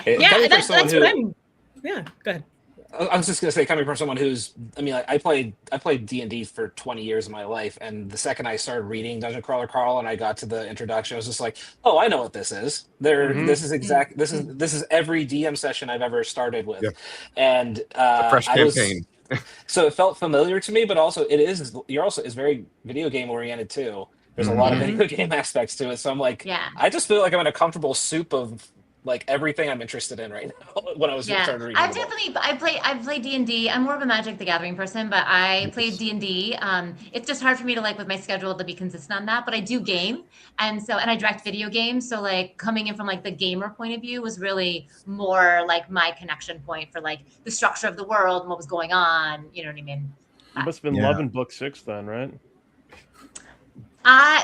Yeah, that's what I'm. Yeah, go ahead. I was just gonna say, coming from someone who's, I mean, like, I played D&D for 20 years of my life, and the second I started reading Dungeon Crawler Carl and I got to the introduction, I was just like, oh, I know what this is. This is every DM session I've ever started with, and a fresh campaign. So it felt familiar to me, but also is very video game oriented too. There's a lot of video game aspects to it, so I'm like, I just feel like I'm in a comfortable soup of like everything I'm interested in right now. When I was started reading, I played D&D. I'm more of a Magic the Gathering person, but I played D&D. It's just hard for me to, like, with my schedule, to be consistent on that. But I do game, and I direct video games. So, like, coming in from, like, the gamer point of view was really more like my connection point for, like, the structure of the world and what was going on. You know what I mean? You must have been loving book 6 then, right?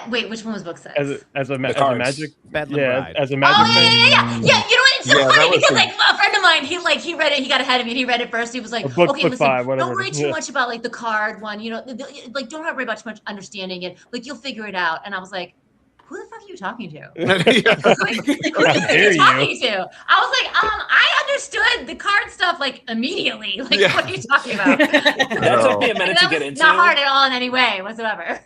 Wait, which one was book 6? As a magic, Bedlam Ride. as a magic. Yeah. You know what? It's so funny because like a friend of mine, he read it. He got ahead of me. And he read it first. He was like, book okay, listen, 5, don't worry too much about like the card one. You know, like don't worry about too much understanding it. Like you'll figure it out. And I was like, who the fuck are you talking to? Who are you talking to? I was like, I understood the card stuff like immediately. Like, what are you talking about? That took me a minute to get into. Not hard at all in any way whatsoever.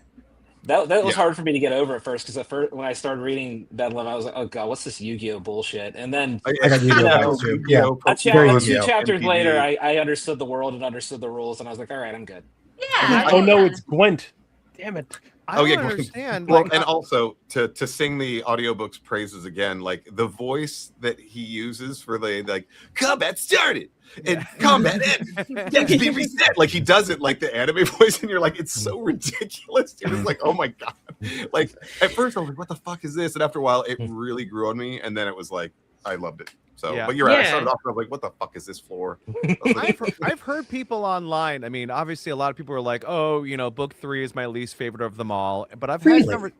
That was hard for me to get over at first, because when I started reading Bedlam, I was like, oh god, what's this Yu-Gi-Oh bullshit? And then I got Yu-Gi-Oh too. Yeah, two chapters later, I understood the world and understood the rules, and I was like, all right, I'm good. Yeah. Oh no, it's Gwent. Damn it. I don't understand. Well, like, and also to sing the audiobook's praises again, like the voice that he uses for the like combat started and combat ended, be reset. Like he does it like the anime voice, and you're like, it's so ridiculous. You're just like, oh my god. Like at first I was like, what the fuck is this? And after a while, it really grew on me, and then it was like, I loved it. So, but you're right. I started off and I was like, what the fuck is this for? I've heard people online. I mean, obviously, a lot of people are like, oh, you know, book 3 is my least favorite of them all. But I've had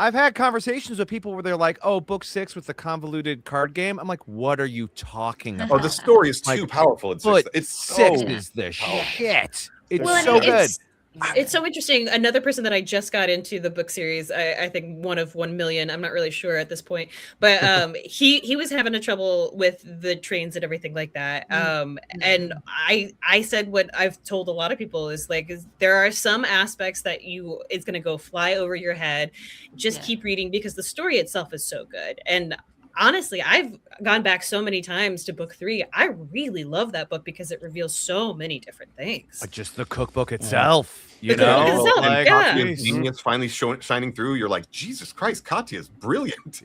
I've had conversations with people where they're like, oh, book 6 with the convoluted card game. I'm like, what are you talking about? Oh, the story is too powerful. It's six is the shit. It's so good. It's so interesting. Another person that I just got into the book series, I think one of 1 million. I'm not really sure at this point, but he was having a trouble with the trains and everything like that. And I said what I've told a lot of people is like, there are some aspects that it's going to go fly over your head. Just keep reading because the story itself is so good. And honestly, I've gone back so many times to book 3. I really love that book because it reveals so many different things. Like just the cookbook itself, you know? Like, genius finally shining through. You're like, Jesus Christ, Katya is brilliant.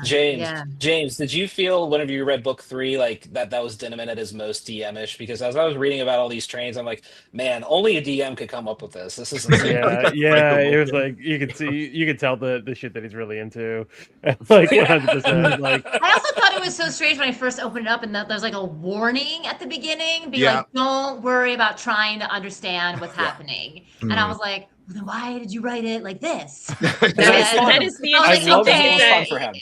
James, did you feel whenever you read book 3 like that was Dinniman at his most DM-ish? Because as I was reading about all these trains, I'm like, man, only a DM could come up with this. This is it was like you could tell the shit that he's really into. Like 100%. Like I also thought it was so strange when I first opened it up and that there's like a warning at the beginning, like, don't worry about trying to understand what's happening. And I was like, well, then why did you write it like this? That is the interesting thing. It was fun for him.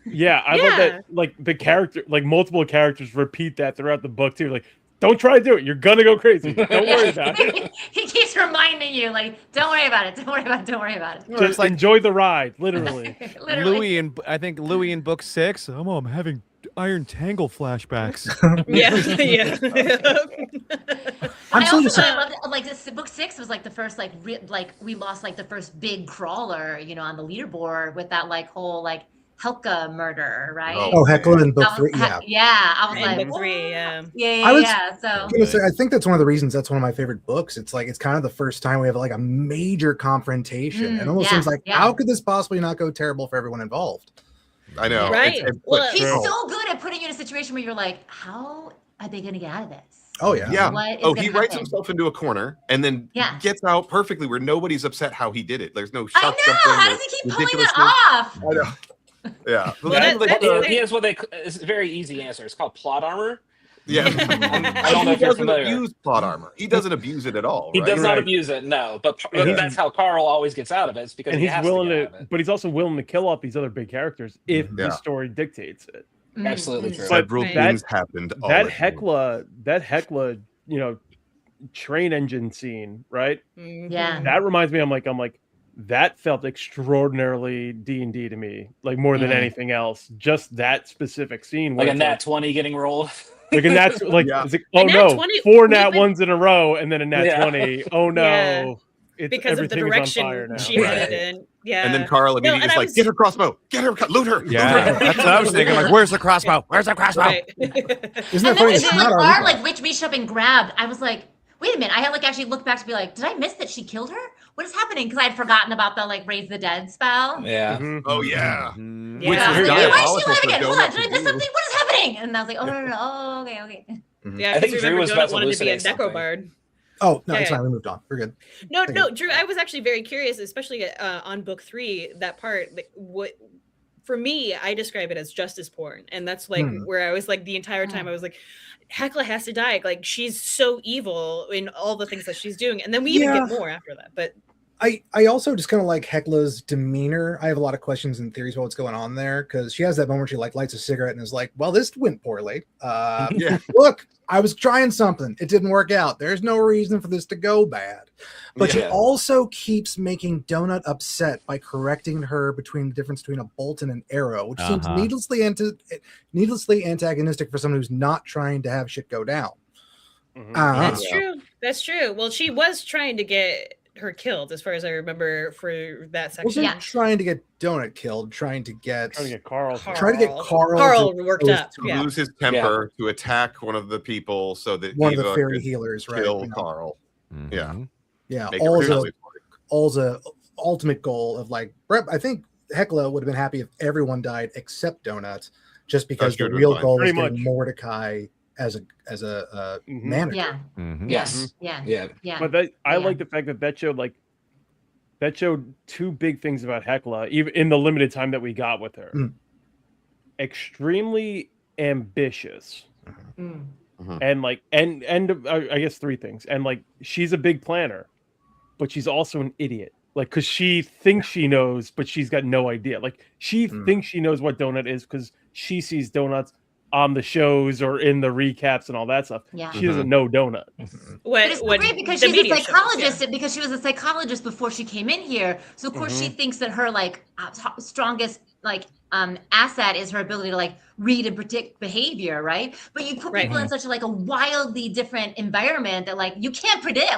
Yeah, I love that. Like the character, like multiple characters repeat that throughout the book too. Like, don't try to do it. You're gonna go crazy. Don't worry about it. He keeps reminding you, like, don't worry about it. Don't worry about it. Don't worry about it. Just like, enjoy the ride, literally. Louis in book 6. Oh, I'm having Iron Tangle flashbacks. I loved it. Like this book 6 was like the first like we lost like the first big crawler, you know, on the leaderboard with that like whole like Helka murder, right? Oh, Hecla in book 3, I was like, book 3, So I think that's one of the reasons that's one of my favorite books. It's like it's kind of the first time we have like a major confrontation. It almost seems like how could this possibly not go terrible for everyone involved? I know. Right. He's so good at putting you in a situation where you're like, how are they going to get out of this? Oh yeah. Yeah. What is Oh, gonna he writes happen? himself into a corner and then Yeah. gets out perfectly where nobody's upset how he did it. There's no I shark know. jumping. How or does he keep pulling ridiculousness. that off? I know. Yeah. Well, That- that's- He has what it's a very easy answer. It's called plot armor. yeah. I don't know if He you're doesn't familiar. abuse plot armor. He doesn't abuse it at all. He right? does not Right. abuse it, no. But And he's- that's how Carl always gets out of it. It's because And he he's has willing to get out to, of it. but he's also willing to kill off these other big characters if Yeah. the story dictates it. Absolutely Mm, true. Several Right. things happened. all That at once. Hecla, train engine scene, right? Mhm. Yeah. That reminds me, I'm like, that felt extraordinarily D&D to me, like more than Mhm. anything else. Just that specific scene, Like where a it's nat 20 getting rolled. like a nat, like, Yeah. it's like, A oh nat no, 20 4 nat even- ones in a row, and then a nat Yeah. 20. Oh no, Yeah. it's Because of the everything is on fire direction now. she Right. headed in. Yeah. And then Carl No, immediately and is I like, was- get her crossbow, get her, loot her. Yeah, loot her. that's what I was thinking. Like, where's the crossbow? Where's the crossbow? Right. Isn't And that then funny? when It's like not our Barb recall. reached up and grabbed, I was like, wait a minute. I had actually looked back to be like, did I miss that she killed her? What is happening? Because I had forgotten about the raise the dead spell. Yeah. Mhm. Oh yeah. Mhm. Yeah. Which I was was like, wait, why is she diabolical alive for again? Hold on, Donut did I to miss do. something? What is happening? And I was like, oh no. Oh, okay. Yeah, I think because Drew remember was about Donut to wanted to be a hallucinate something. necrobard. Oh no, Yeah, it's yeah. fine. We moved on. We're good. No, Thank no, Drew. I was actually very curious, especially on book 3. That part, like, what for me, I describe it as justice porn, and that's like where I was like the entire time. I was like, Hecla has to die. Like she's so evil in all the things that she's doing, and then we even Yeah. get more after that. But I also just kind of like Hecla's demeanor. I have a lot of questions and theories about what's going on there because she has that moment where she like lights a cigarette and is like, "Well, this went poorly. Yeah. Look, I was trying something. It didn't work out. There's no reason for this to go bad." But she Yeah. also keeps making Donut upset by correcting her between the difference between a bolt and an arrow, which seems Uh-huh. needlessly antagonistic for someone who's not trying to have shit go down. Mhm. that's Yeah. true. That's true. Well, she was trying to get her killed, as far as I remember, for that section. Wasn't Yeah. trying to get Donut killed, trying to get Carl. trying to get Carl Carl to worked up. To Yeah. lose his temper, to attack one of the people so that one of Eva the fairy could healers, right? kill You know, Carl. Yeah. Mhm. yeah, Make it all's really a ultimate goal of like, I think Hecla would have been happy if everyone died except Donut, just because That's the true, real fine. goal is Pretty getting much. Mordecai as a Mhm. manager. Yeah. Mhm. Yes. Yeah. Yeah. Yeah. But I Yeah. like the fact that showed two big things about Hecla, even in the limited time that we got with her. Mm. Extremely ambitious, Mm. and like, and I guess 3 things. And like, she's a big planner, but she's also an idiot. Like, because she thinks she knows, but she's got no idea. Like, she thinks she knows what donut is because she sees donuts on the shows or in the recaps and all that stuff. Yeah. She doesn't know donut. But it's so great because the she's a media shows, psychologist, because she was a psychologist before she came in here. So of course she thinks that her strongest asset is her ability to read and predict behavior, right? But you put people in such a wildly different environment that you can't predict.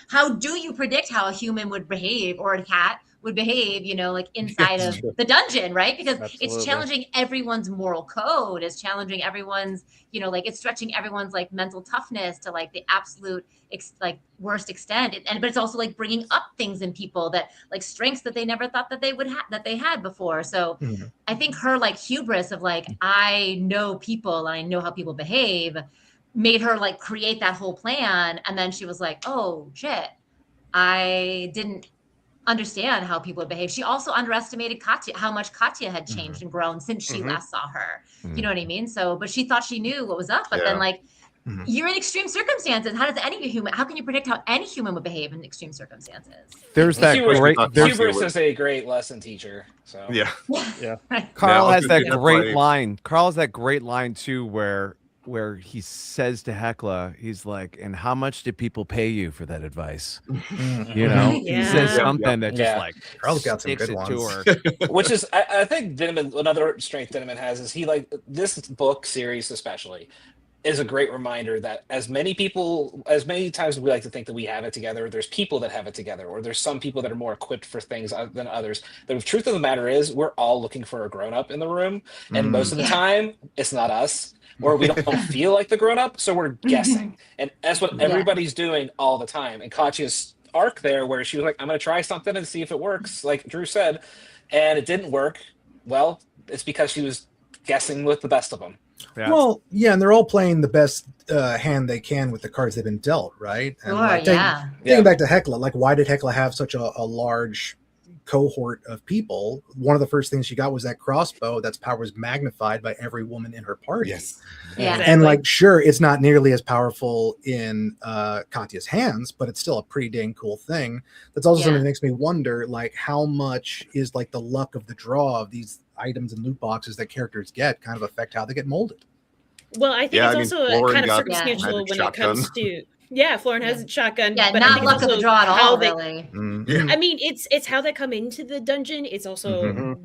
How do you predict how a human would behave or a cat would behave, inside of the dungeon, right? Because it's Absolutely. challenging everyone's moral code, it's challenging everyone's, it's stretching everyone's mental toughness to the absolute worst extent. But it's also bringing up things in people that strengths that they never thought that they would have, that they had before. So I think her hubris of I know people and I know how people behave made her create that whole plan. And then she was like, oh shit, I didn't understand how people would behave. She also underestimated Katya, how much Katya had changed and grown since she last saw her. You know what I mean? So, but she thought she knew what was up. But then you're in extreme circumstances. How does any human, how can you predict how any human would behave in extreme circumstances? There's that great. There's, Hubris is a great lesson teacher. So Yeah. Yeah. Right. Carl Now, has that that's great why- line. Carl has that great line too, where he says to Hecla, he's like, "And how much did people pay you for that advice?" You know, he says Yeah. something that just Yeah. Carl's got some sticks good it to ones. her. which is I think Dinniman, another strength Dinniman has is he this book series especially is a great reminder that as many times as we like to think that we have it together, there's people that have it together, or there's some people that are more equipped for things than others. The truth of the matter is we're all looking for a grown-up in the room, and most of the time it's not us, or we don't feel like the grown-up, so we're guessing. And that's what everybody's doing all the time. And Katya's arc there where she was like, I'm going to try something and see if it works, like Drew said, and it didn't work. Well, it's because she was guessing with the best of them. Yeah. Well, yeah, and they're all playing the best hand they can with the cards they've been dealt, right? And Sure, yeah. thinking back to Hecla, like why did Hecla have such a large cohort of people? One of the first things she got was that crossbow that's power was magnified by every woman in her party. Yes. Yeah. Exactly. And like, sure, it's not nearly as powerful in Katya's hands, but it's still a pretty dang cool thing. That's also something that makes me wonder, like, how much is like the luck of the draw of these items and loot boxes that characters get kind of affect how they get molded. Well, I think Yeah, it's I also mean, Florin kind of got circumstantial magic when it comes shotgun. to Florin has a shotgun. Yeah, but I not think luck it's of the also draw at how all, they- really. Yeah. I mean, it's how they come into the dungeon. It's also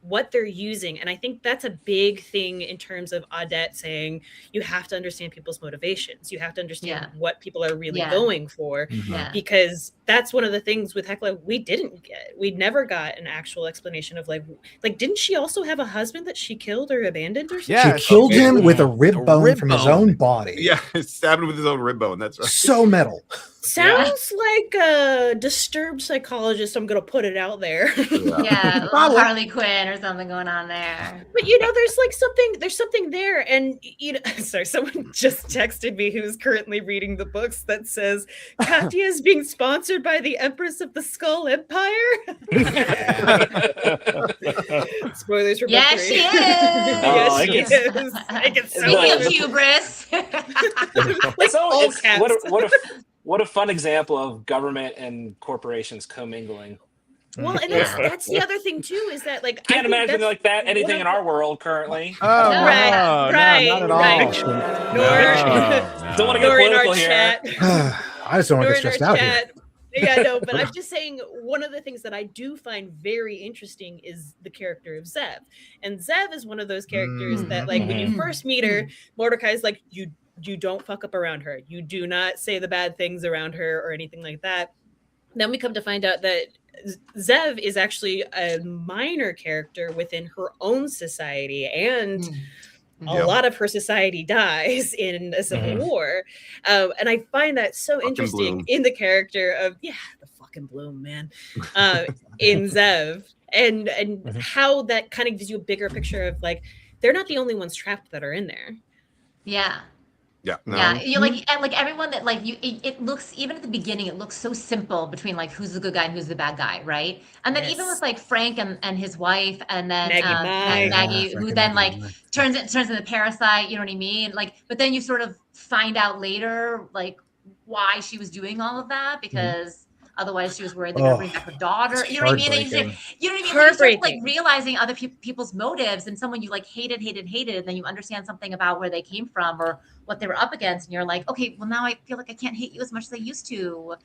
what they're using, and I think that's a big thing in terms of Audette saying you have to understand people's motivations. You have to understand what people are really going for, because that's one of the things with Hecla we didn't get. We never got an actual explanation of like didn't she also have a husband that she killed or abandoned or something? Yeah, she killed him with a rib bone from his own body. Yeah, stabbed him with his own rib bone. That's right. So metal. Sounds like a disturbed psychologist. I'm gonna put it out there. Yeah, Harley Quinn or something going on there. But there's something there, and sorry, someone just texted me who's currently reading the books that says Katya is being sponsored by the Empress of the Skull Empire. Spoilers for book 3. She is. Yes, she is. I get so Speaking of hubris. What a fun example of government and corporations commingling. Well, and that's the other thing too, is that like can't imagine like that anything in our world currently. Right, not at all. Nor don't want to get political here. I just don't want to get stressed out here. Yeah, no, but I'm just saying one of the things that I do find very interesting is the character of Zev. And Zev is one of those characters that like when you first meet her, Mordecai's like, you don't fuck up around her. You do not say the bad things around her or anything like that. Then we come to find out that Zev is actually a minor character within her own society, and a lot of her society dies in a civil war. And I find that so interesting in the character of, the fucking Bloom, man, in Zev, and how that kind of gives you a bigger picture of like, they're not the only ones trapped that are in there. Yeah. Yeah. No. Yeah, you're like everyone that like you. It looks, even at the beginning, it looks so simple between like who's the good guy and who's the bad guy, right? And then even with like Frank and his wife, and then Maggie, who then like turns into parasite. You know what I mean? Like, but then you sort of find out later like why she was doing all of that, because otherwise she was worried they're gonna bring back her daughter. You know what I mean? And you know what I mean? When you start like realizing other people's motives, and someone you like hated, and then you understand something about where they came from or what they were up against, and you're like, okay, well now I feel like I can't hate you as much as I used to.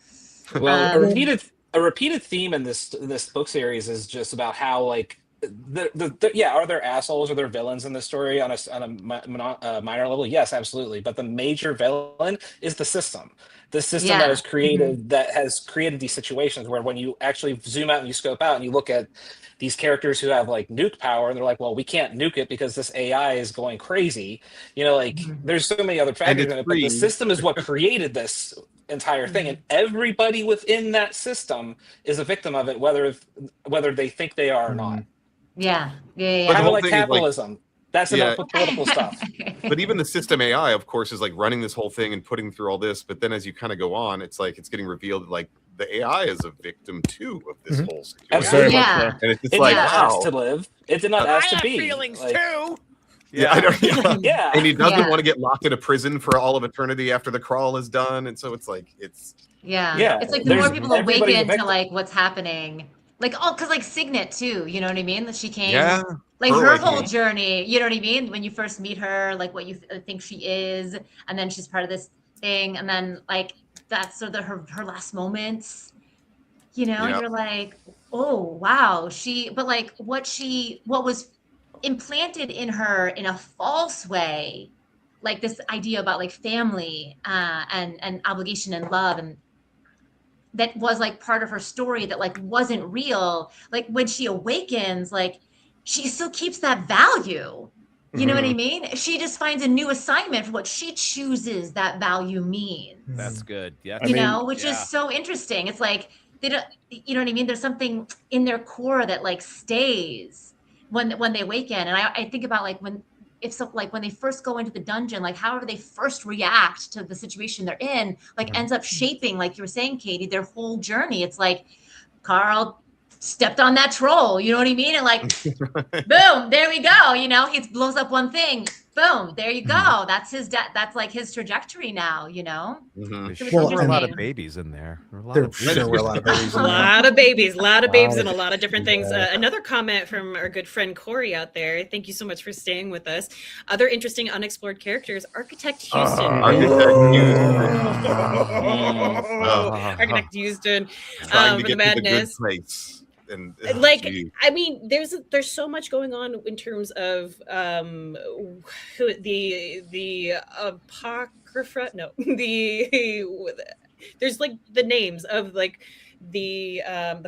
Well, a repeated theme in this book series is just about how like are there assholes or there villains in this story on a minor level? Yes, absolutely. But the major villain is the system. The system that was created that has created these situations where when you actually zoom out and you scope out and you look at these characters who have like nuke power, and they're like, well, we can't nuke it because this AI is going crazy. You know, like there's so many other factors in it, but the system is what created this entire thing, and everybody within that system is a victim of it, whether they think they are or not. Yeah. Kind of like capitalism. That's enough with political stuff. But even the system AI, of course, is like running this whole thing and putting through all this. But then as you kind of go on, it's like it's getting revealed that like the AI is a victim too of this whole situation. Absolutely. Yeah. And it's just It like, did not wow. ask to live. It did not ask to be. Feelings like, too. Yeah, I don't. Yeah. And he doesn't want to get locked in a prison for all of eternity after the crawl is done. And so it's like it's it's like the more people awaken to like what's happening. Like, because like Signet too, you know what I mean? That she came, like her whole journey, you know what I mean? When you first meet her, like what you think she is, and then she's part of this thing, and then like that's sort of her last moments, you know, you're like, oh wow, but like what was implanted in her in a false way, like this idea about like family and obligation and love, and that was like part of her story that like wasn't real. Like when she awakens, like she still keeps that value. You know what I mean? She just finds a new assignment for what she chooses that value means. That's good. Yeah. You know, which is so interesting. It's like they don't, you know what I mean? There's something in their core that like stays when they awaken. And I think about like when if so, like when they first go into the dungeon, like however they first react to the situation they're in, like ends up shaping, like you were saying, Katie, their whole journey. It's like Carl stepped on that troll, you know what I mean? And like, boom, there we go. You know, he blows up one thing. Boom, there you go. That's his. That's like his trajectory now. You know. Mhm. There It was sure were a lot interesting. of babies in there. There were a lot There of sure were a lot of babies. A in there. lot of babies, a lot of babes, and a Wow. lot of different things. Yeah. Another comment from our good friend Corey out there. Thank you so much for staying with us. Other interesting unexplored characters: Architect Houston. Architect Houston. Trying to The get to the good madness. place. And Like, geez. I mean, there's so much going on in terms of who the apocrypha. No, there's like the names of like the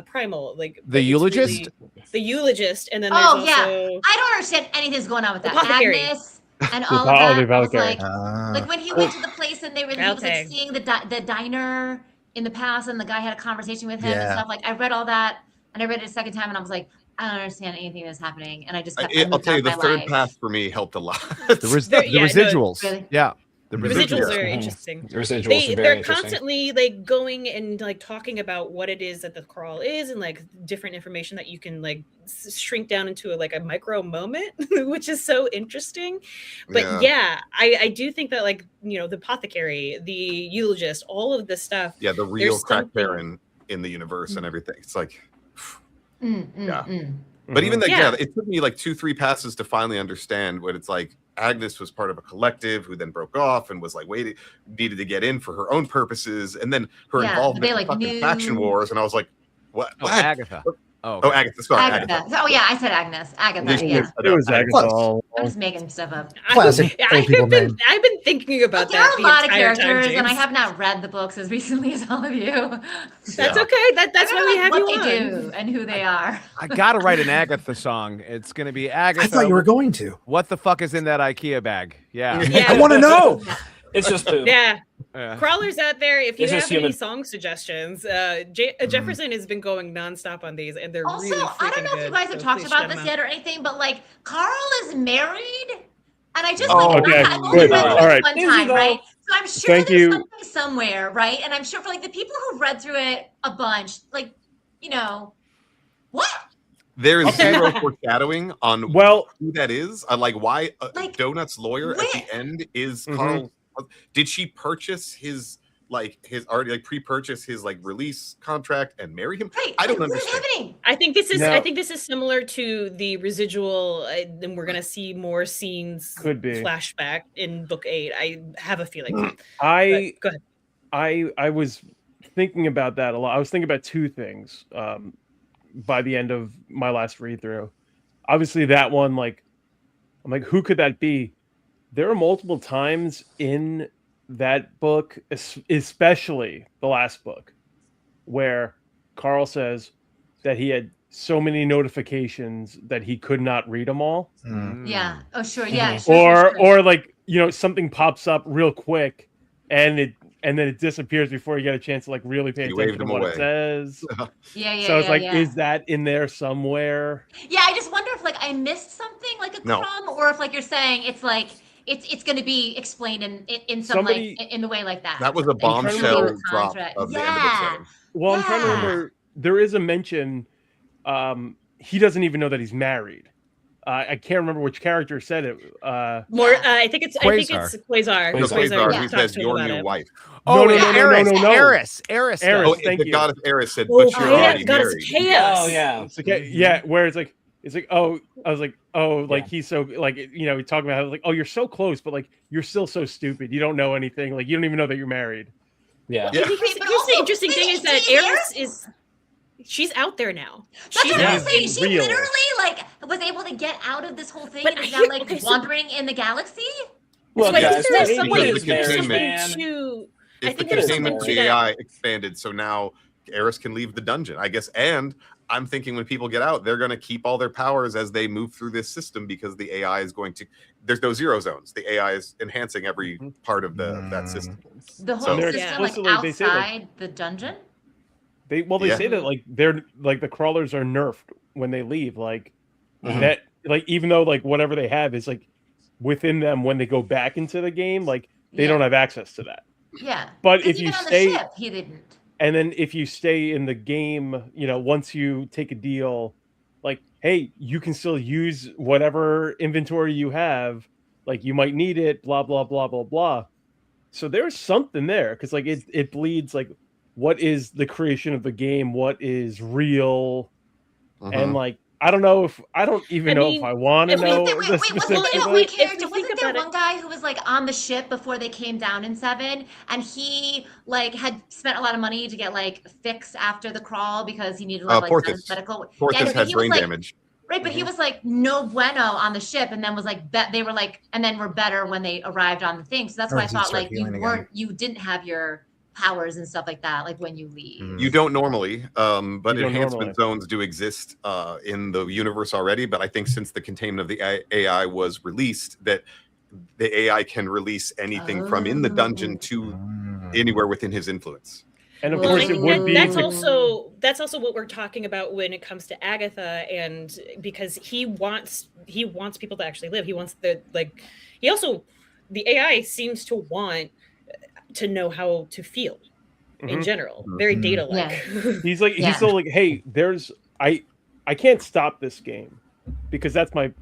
primal, like The it's eulogist? the eulogist, and then there's Oh also yeah, I don't understand anything's going on with that. Apothecary. Agnes and The all of that. I was apothecary. like when he went to the place and he was like Valtag. seeing the diner in the past, and the guy had a conversation with him and Yeah. stuff. Like I read all that, and I read it a second time, and I was like, I don't understand anything that's happening, and I just kept. I I'll moved tell you, on the with my third life. path for me helped a lot. There- yeah, no, residuals. really. Yeah. The The residuals residuals. are Mhm. interesting. The residuals are very They're interesting. constantly like going and like talking about what it is that the crawl is, and like different information that you can like shrink down into like a micro moment, which is so interesting. But yeah, I do think that like, you know, the apothecary, the eulogist, all of this stuff. Yeah, the real There's crack something- baron in the universe and everything. It's like, Yeah. Mm. but even that, Yeah. yeah, it took me like 2-3 passes to finally understand what it's like. Agnes was part of a collective who then broke off and was like needed to get in for her own purposes, and then her Yeah, involvement they, in like, fucking faction knew- wars, and I was like, what? Oh, What? Agatha. Oh, Oh, Agatha. Sorry, Agatha. Agatha. Oh yeah, I said Agnes. Agatha. Yeah. Yeah. It was Agatha Close. all I'm along. just making stuff up. Classic old people name. I've been thinking about There are that a the lot of entire time, characters, and I James. have not read the books as recently as all of you. That's Yeah. okay. That's I why don't we know have what you they on. do and who they are. I gotta write an Agatha song. It's gonna be Agatha. I thought you were going to. What the fuck is in that IKEA bag? Yeah. Yeah. I want to know. It's just poop. Yeah. Yeah. Crawlers out there, if you It's have just any human. song suggestions, Jefferson has been going nonstop on these, and they're Also, really freaking I don't know if you good, guys have so talked please about shout this 'em yet or anything, but like Carl is married, and I just Oh, like okay. I've only Good. read All this right. one Easy, time, though. right? So I'm sure Thank there's you. something somewhere, right? And I'm sure for like the people who read through it a bunch, like you know, what? There is Okay. zero foreshadowing on Well, who that is. Like why Like, Donut's lawyer at the where- end is Mhm. Carl. Did she purchase his already like pre-purchase his like release contract and marry him? Right? I don't like, understand. What is happening? I think this is. No. I think this is similar to the residual, and we're gonna see more scenes. Could be. Flashback in book 8. I have a feeling. I But go ahead. I was thinking about that a lot. I was thinking about two things by the end of my last read through. Obviously, that one, like, I'm like, who could that be? There are multiple times in that book, especially the last book, where Carl says that he had so many notifications that he could not read them all, Yeah. Oh, sure. Mm-hmm. Yeah. Sure. or like, you know, something pops up real quick and then it disappears before you get a chance to like really pay You attention waved to him what away. it says. Yeah. So it's like, yeah. is that in there somewhere? Yeah, I just wonder if like I missed something like a No. crumb, or if like you're saying it's like it's going to be explained in some Somebody- like in the way like that. That was a And trying to bombshell read the drop contract. of the end of book Yeah. 7. Well, I'm trying to Yeah. remember. There is a mention. He doesn't even know that he's married. I can't remember which character said it. More. Yeah. I think it's Quasar. Quasar. No, Quasar, Yeah. who talks says to him your about new it. wife. Oh, No, yeah, no, no, Eris, no, no, no. Eris. Eris, Oh, thank the you. goddess Eris said, Oh, but you're yeah, already goddess married. Chaos. Oh yeah. It's like, yeah, where it's like, oh, I was like, oh, like he's so like, you know, talking about how, like, oh, you're so close, but like you're still so stupid. You don't know anything. Like you don't even know that you're married. Yeah. Yeah. Here's Wait, but the also, interesting thing is that see, Eris she's out there now. That's She's what I'm She's saying. She real. literally like was able to get out of this whole thing But and is here- now like okay, so- wandering in the galaxy. So I yeah, think it's there is not something, because the there's containment- something to. I If the think there's containment something to to the that. AI expanded, so now Eris can leave the dungeon, I guess. And I'm thinking when people get out, they're going to keep all their powers as they move through this system because the AI is going to. There's no zero zones. The AI is enhancing every part of that system. The whole So- They're system like explicitly- they say, like- outside the dungeon. They Yeah. say that like they're like the crawlers are nerfed when they leave. Like Mhm. that, like even though like whatever they have is like within them when they go back into the game, like they don't have access to that. Yeah. But 'Cause if you even on the stay, ship, he didn't. and then if you stay in the game, you know, once you take a deal, like, hey, you can still use whatever inventory you have. Like, you might need it, blah, blah, blah, blah, blah. So there's something there, because like it bleeds like what is the creation of the game, what is real, and like I don't know if I don't even know if I want to know Wait, the wasn't specifics there of one it. character? Wasn't there one guy who was like on the ship before they came down in 7, and he like had spent a lot of money to get like fixed after the crawl because he needed like medical. Porthos had he brain was, damage. Right, but he was like no bueno on the ship, and then was like they were like, and then were better when they arrived on the thing. So that's why I thought like you didn't have your powers and stuff like that, like when you leave. You don't normally, but You don't enhancement normally. zones do exist in the universe already. But I think since the containment of the AI was released, that the AI can release anything from in the dungeon to anywhere within his influence. And of course, it would be. That's also what we're talking about when it comes to Agatha, and because he wants people to actually live. He wants the AI seems to want to know how to feel in general, very data like. He's like he's still like, hey, I can't stop this game because that's my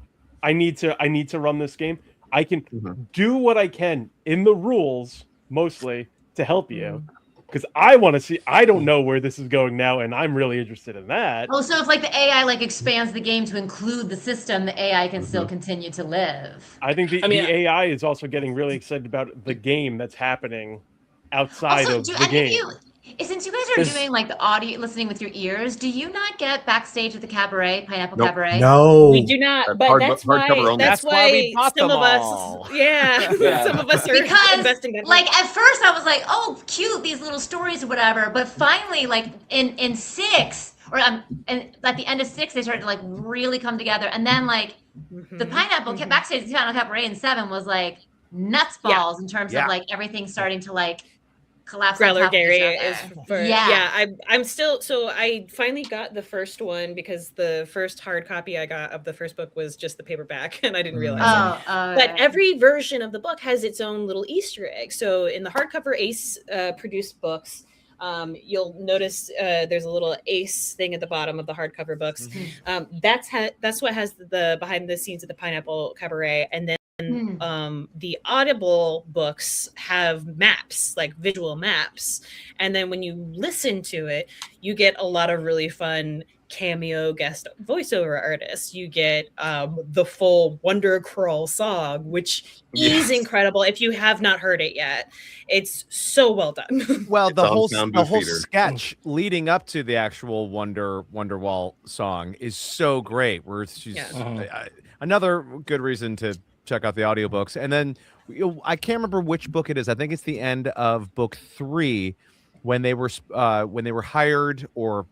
I need to run this game. I can do what I can in the rules mostly to help you. Because I want to see, I don't know where this is going now, and I'm really interested in that. Oh, so if like the AI like expands the game to include the system, the AI can still continue to live. I think the AI is also getting really excited about the game that's happening outside of the game. Since you guys are doing like the audio listening with your ears, do you not get backstage at the cabaret, Pineapple Cabaret? No, we do not. But that's why we bought some them of us, all. some of us are investing that. Like at first, I was like, "Oh, cute, these little stories or whatever." But finally, like in 6, or and at the end of 6, they started to like really come together. And then like the Pineapple backstage at the Pineapple Cabaret in 7 was like nuts balls in terms of like everything starting to like collapse. Growler Gary is I'm still, so I finally got the first one because the first hard copy I got of the first book was just the paperback and I didn't realize it. But every version of the book has its own little Easter egg. So in the hardcover Ace produced books, you'll notice there's a little Ace thing at the bottom of the hardcover books. That's what has the behind the scenes of the Pineapple Cabaret, and then the Audible books have maps, like visual maps, and then when you listen to it, you get a lot of really fun cameo guest voiceover artists. You get the full Wonder Crawl song, which is incredible. If you have not heard it yet, it's so well done. Well, the whole sketch leading up to the actual Wonderwall song is so great. Where she's another good reason to check out the audiobooks. And then I can't remember which book it is. I think it's the end of book 3 when they were hired or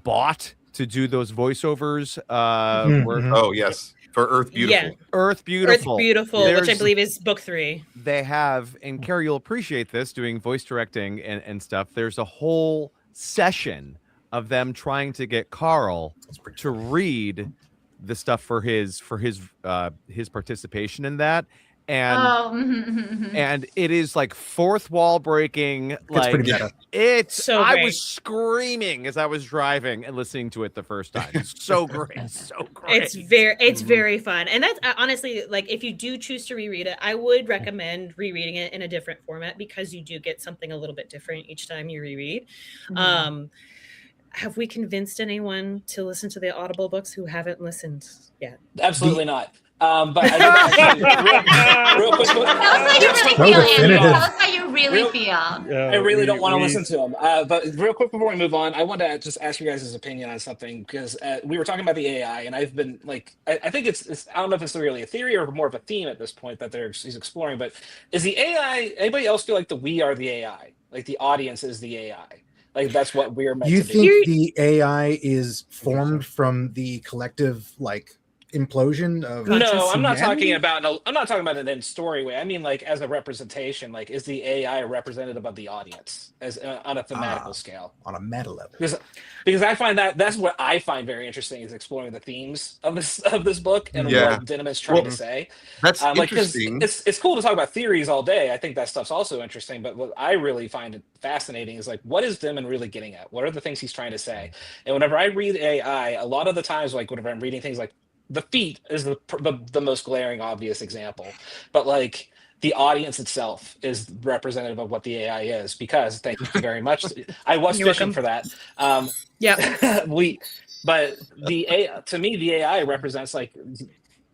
bought to do those voiceovers. Oh yes, for Earth Beautiful. Earth Beautiful. Earth Beautiful, which I believe is book 3. They have, and Carrie, you'll appreciate this, doing voice directing and stuff. There's a whole session of them trying to get Carl to read the stuff for his participation in that. And it is like fourth wall breaking. Like pretty meta. It's so I great. was screaming as I was driving and listening to it the first time. It's so great. So great. It's very fun. And that's honestly, like, if you do choose to reread it, I would recommend rereading it in a different format because you do get something a little bit different each time you reread. Have we convinced anyone to listen to the Audible books who haven't listened yet? Absolutely not. But I real quick, tell us how you really feel. I really don't want to listen to them. But real quick before we move on, I wanted to just ask you guys' opinion on something because we were talking about the AI, and I've been like, I think it's I don't know if it's really a theory or more of a theme at this point that he's exploring. But is the AI? Anybody else feel like we are the AI? Like the audience is the AI? Like that's what we're meant to be. You think the AI is formed from the collective like implosion of No, I'm not talking humanity? about. I'm not talking about it in story way. I mean, like as a representation. Like, is the AI representative of the audience as on a thematical scale? On a meta level. Because I find that's what I find very interesting is exploring the themes of this book and Yeah. what Dinniman's trying to say. That's Like, because interesting. it's cool to talk about theories all day. I think that stuff's also interesting. But what I really find fascinating is like, what is Dinniman really getting at? What are the things he's trying to say? And whenever I read AI, a lot of the times, like whenever I'm reading things like the feet is the most glaring obvious example, but like the audience itself is representative of what the AI is, because thank you very much. I was You're fishing welcome. for that. Yeah. But the AI, to me, the AI represents like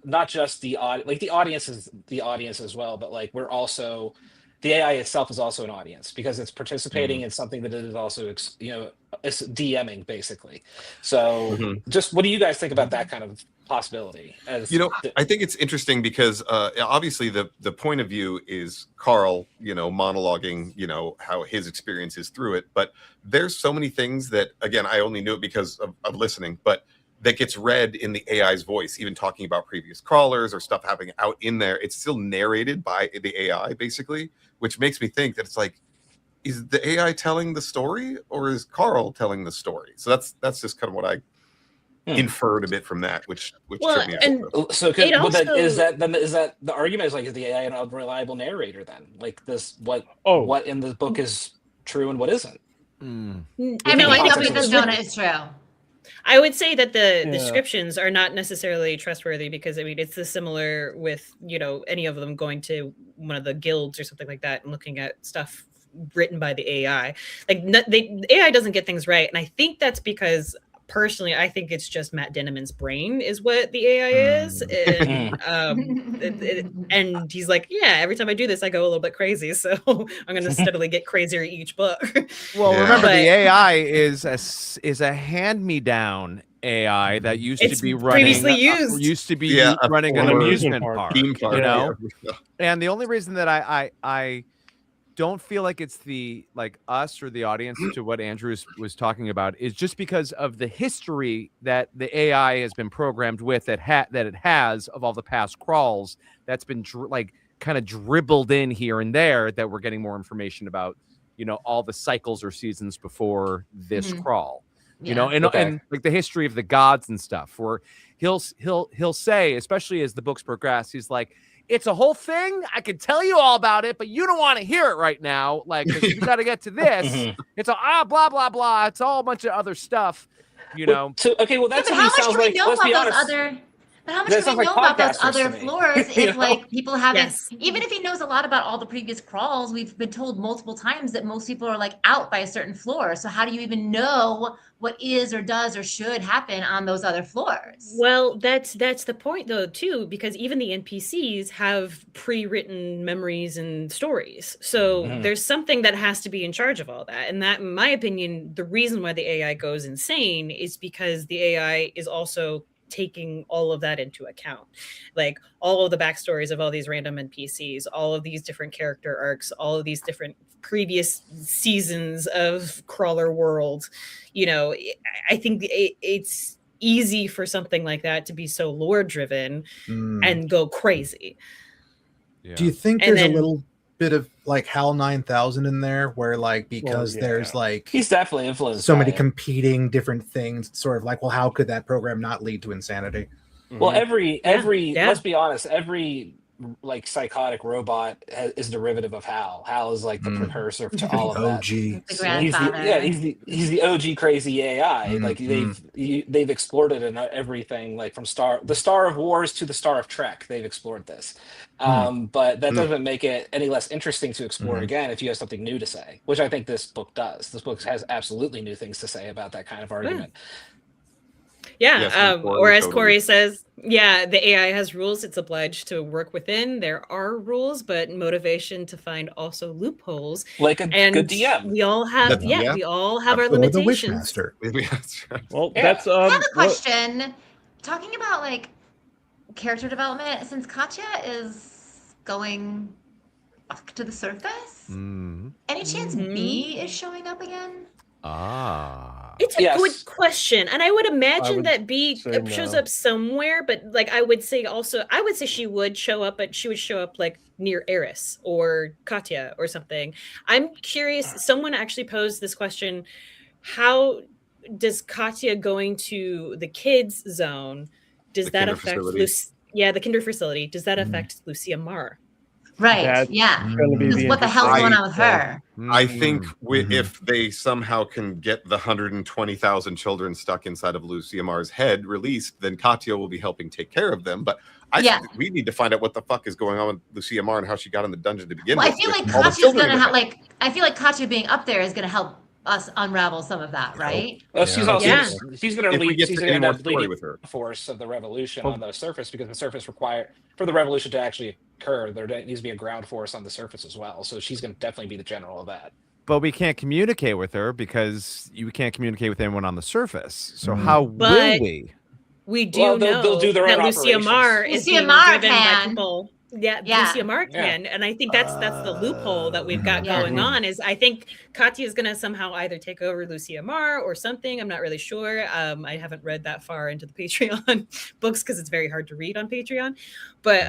not just the like the audience is the audience as well, but like we're also the AI itself is also an audience because it's participating in something that it is also it's DMing basically. So just what do you guys think about that kind of possibility? As I think it's interesting because obviously the point of view is Carl, monologuing, how his experience is through it. But there's so many things that, again, I only knew it because of listening, but that gets read in the AI's voice, even talking about previous crawlers or stuff happening out in there. It's still narrated by the AI, basically, which makes me think that it's like, is the AI telling the story or is Carl telling the story? So that's just kind of what I inferred a bit from that, which tripped me out. So is that the argument is like, is the AI an unreliable narrator then? Like this, what in the book is true and what isn't? Everything up in this Jonah is true. I would say that the descriptions are not necessarily trustworthy because I mean it's similar with any of them going to one of the guilds or something like that and looking at stuff written by the AI. Like the AI doesn't get things right, and I think that's because personally I think it's just Matt Dinniman's brain is what the AI is, and and he's like, yeah, every time I do this I go a little bit crazy, so I'm going to steadily get crazier each book. Well, remember the AI is a hand-me-down AI that used to be running running an amusement park, and the only reason that I don't feel like it's the us or the audience to what Andrew was talking about is just because of the history that the AI has been programmed with that it has of all the past crawls that's been kind of dribbled in here and there that we're getting more information about all the cycles or seasons before this crawl. And like the history of the gods and stuff, where he'll say, especially as the books progress, he's like, it's a whole thing. I can tell you all about it, but you don't want to hear it right now. Like, 'cause we got to get to this. It's blah, blah, blah. It's all a bunch of other stuff, So, okay, well, that to me sounds like, let's be honest. But how much do we know about those other floors if people haven't, even if he knows a lot about all the previous crawls, we've been told multiple times that most people are out by a certain floor. So how do you even know what is or does or should happen on those other floors? Well, that's the point though too, because even the NPCs have pre-written memories and stories. So there's something that has to be in charge of all that. And that, in my opinion, the reason why the AI goes insane is because the AI is also taking all of that into account, like all of the backstories of all these random NPCs, all of these different character arcs, all of these different previous seasons of Crawler World. I think it's easy for something like that to be so lore driven and go crazy. Yeah. Do you think there's a little bit of HAL 9000 in there where because there's he's definitely influenced so many competing different things, sort of well, how could that program not lead to insanity? Well, every let's be honest, every psychotic robot is derivative of HAL. HAL is the precursor to all of that. He's the OG crazy AI. They've explored it in everything, from the Star of Wars to the Star of Trek. They've explored this, but that doesn't make it any less interesting to explore again if you have something new to say, which I think this book does. This book has absolutely new things to say about that kind of argument. Or as Corey says, the AI has rules it's obliged to work within. There are rules, but motivation to find also loopholes. Like a good DM. We all have we all have our limitations. The Wishmaster. Well, that's I have a question. Talking about character development, since Katya is going back to the surface, any chance B is showing up again? It's a Yes. good question, and I would imagine would that B say shows no. up somewhere. But like, I would say she would show up, but she would show up like near Eris or Katya or something. I'm curious. Someone actually posed this question: how does Katya going to the kids zone? Does The that kinder affect facility. Lucy? Yeah, the kinder facility. Does that affect Lucia Marr? Right. That's Yeah. gonna be Because the what the hell's interesting going on with her? I think Mm. if they somehow can get the 120,000 children stuck inside of Lucia Marr's head released, then Katya will be helping take care of them. But we need to find out what the fuck is going on with Lucia Marr and how she got in the dungeon to begin Well, with. I feel like all the Katya's children in gonna her have head. I feel like Katya being up there is gonna help us unravel some of that, right? Well, she's also she's going to If we lead. get She's to going any to more end up story leading with her. the force of the revolution on the surface, because the surface require for the revolution to actually occur. There needs to be a ground force on the surface as well. So she's going to definitely be the general of that. But we can't communicate with her because you can't communicate with anyone on the surface. So how will But we? we do Well, know they'll do their that own Lucia operations. Marr is Lucia being Marr driven by can. people. Yeah, Yeah. Lucia Marr can, and I think that's the loophole that we've got Yeah. going on. Is I think Katya is going to somehow either take over Lucia Marr or something. I'm not really sure. I haven't read that far into the Patreon books because it's very hard to read on Patreon. But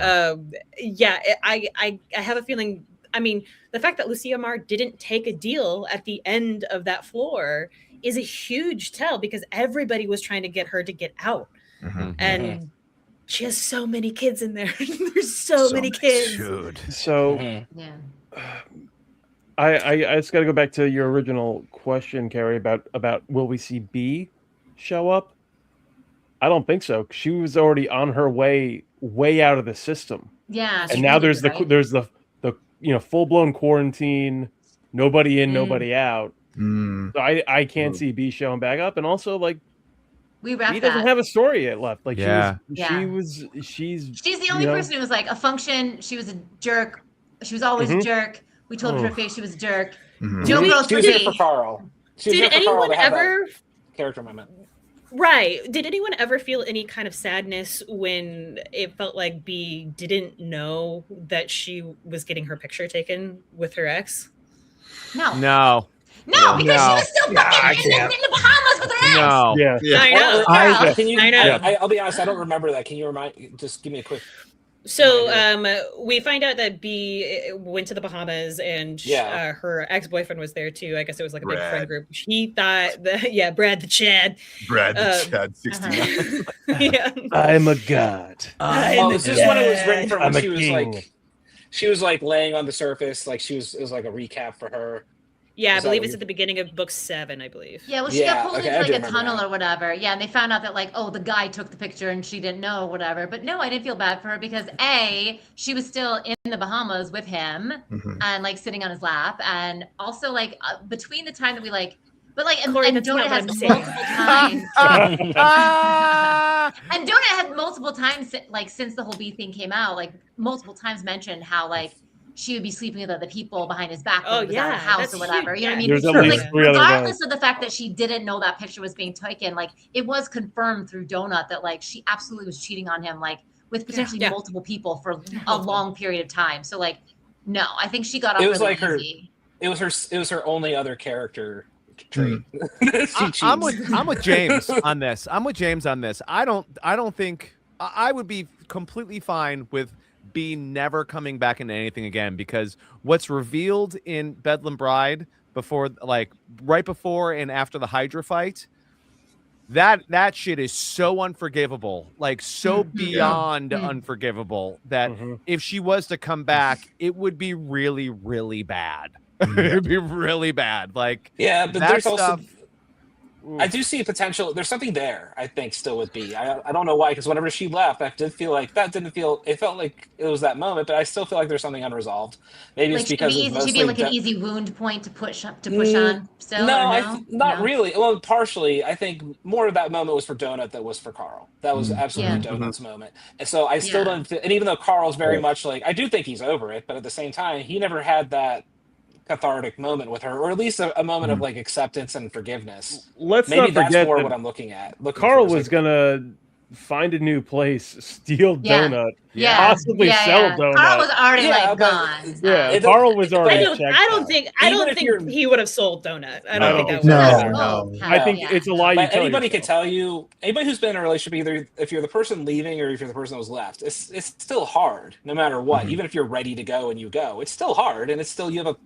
I have a feeling. I mean, the fact that Lucia Marr didn't take a deal at the end of that floor is a huge tell, because everybody was trying to get her to get out, and she has so many kids in there. There's so many kids. Dude. So Yeah. I just got to go back to your original question, Carrie, about will we see B show up? I don't think so. She was already on her way out of the system, Yeah. and now there's the full blown quarantine, nobody in, nobody out. So I can't see B showing back up, and also like we wrapped B that. doesn't have a story yet left. Like she's She's the only person who was like a function. She was a jerk. She was always a jerk. We told her to her face she was a jerk. No girls She for was here me. for Carl. Did anyone ever character moment? Right. Did anyone ever feel any kind of sadness when it felt like B didn't know that she was getting her picture taken with her ex? No. No, because she was still fucking in the Bahamas with her ex. No. Yeah. I know. I know. I'll be honest, I don't remember that. Can you just give me a quick? So we find out that B went to the Bahamas, and her ex-boyfriend was there too. I guess it was like a big friend group. He thought Brad the Chad. Brad the Chad 69. Yeah. I'm a god. Is this when it was written from? I'm When a she was like laying on the surface, like it was like a recap for her. Yeah, I believe it's at the beginning of book 7, I believe. Yeah, well, she got pulled into like a tunnel that. or whatever. Yeah, and they found out that like, oh, the guy took the picture and she didn't know, whatever. But no, I didn't feel bad for her because A, she was still in the Bahamas with him and like sitting on his lap, and also like between the time that we like. But like, Corey, and that's Donut not has what I'm multiple times. And Donut had multiple times, like since the whole B thing came out, like multiple times mentioned how like she would be sleeping with other people behind his back when he was out of the house or whatever. You know what I mean? There's at Like, least 3 other regardless guys. of the fact that she didn't know that picture was being taken, like it was confirmed through Donut that like she absolutely was cheating on him, like with potentially multiple people for a long period of time. So like, no, I think she got off. It was really like easy. It was her only other character trait. I'm with James on this. I don't think I would be completely fine with B never coming back into anything again, because what's revealed in Bedlam Bride right before and after the Hydra fight, that shit is so unforgivable, like so beyond unforgivable, that if she was to come back, it would be really, really bad. It'd be really bad. Like, but that there's also. stuff- I do see potential. There's something there, I think, still with B. I don't know why, because whenever she left, I did feel like it felt like it was that moment, but I still feel like there's something unresolved. Maybe Like it's because she'd be like an easy wound point to push on. Still, not really. Well, partially. I think more of that moment was for Donut than was for Carl. That was absolutely Donut's moment, and so I still don't. And even though Carl's very much like, I do think he's over it, but at the same time, he never had that cathartic moment with her, or at least a moment of like acceptance and forgiveness. Let's Maybe not forget that's more that what I'm looking at. Carl was gonna find a new place, steal Yeah. donut, Yeah. possibly sell donut. Carl was already Yeah, like but- gone. Yeah, Carl was already checked I don't out. think Even if you're- he would have sold donut. I No. don't think that would No, have no. I think it's a lie you But tell anybody can yourself. tell you, anybody who's been in a relationship, either if you're the person leaving or if you're the person that was left, it's still hard no matter what. Even if you're ready to go and you go, it's still hard, and it's still, you have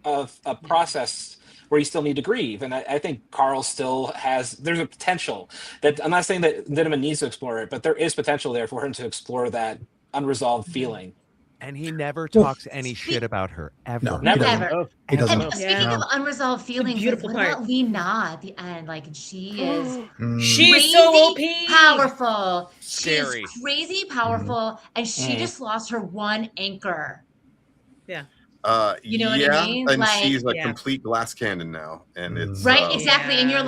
a process where you still need to grieve. And I think Carl still has, there's a potential that, I'm not saying that Dinniman needs to explore it, but there is potential there for him to explore that unresolved feeling. And he never talks any shit about her ever. No, Never. Ever. Oh, He doesn't. And speaking of unresolved feelings, beautiful like, what part. about Lee Na at the end? Like, she is She is crazy so OP. powerful. Scary. She's crazy powerful, and she just lost her one anchor. You know what I mean? And Like- she's a Yeah. complete glass cannon now, and it's Right, exactly. And you're Yeah.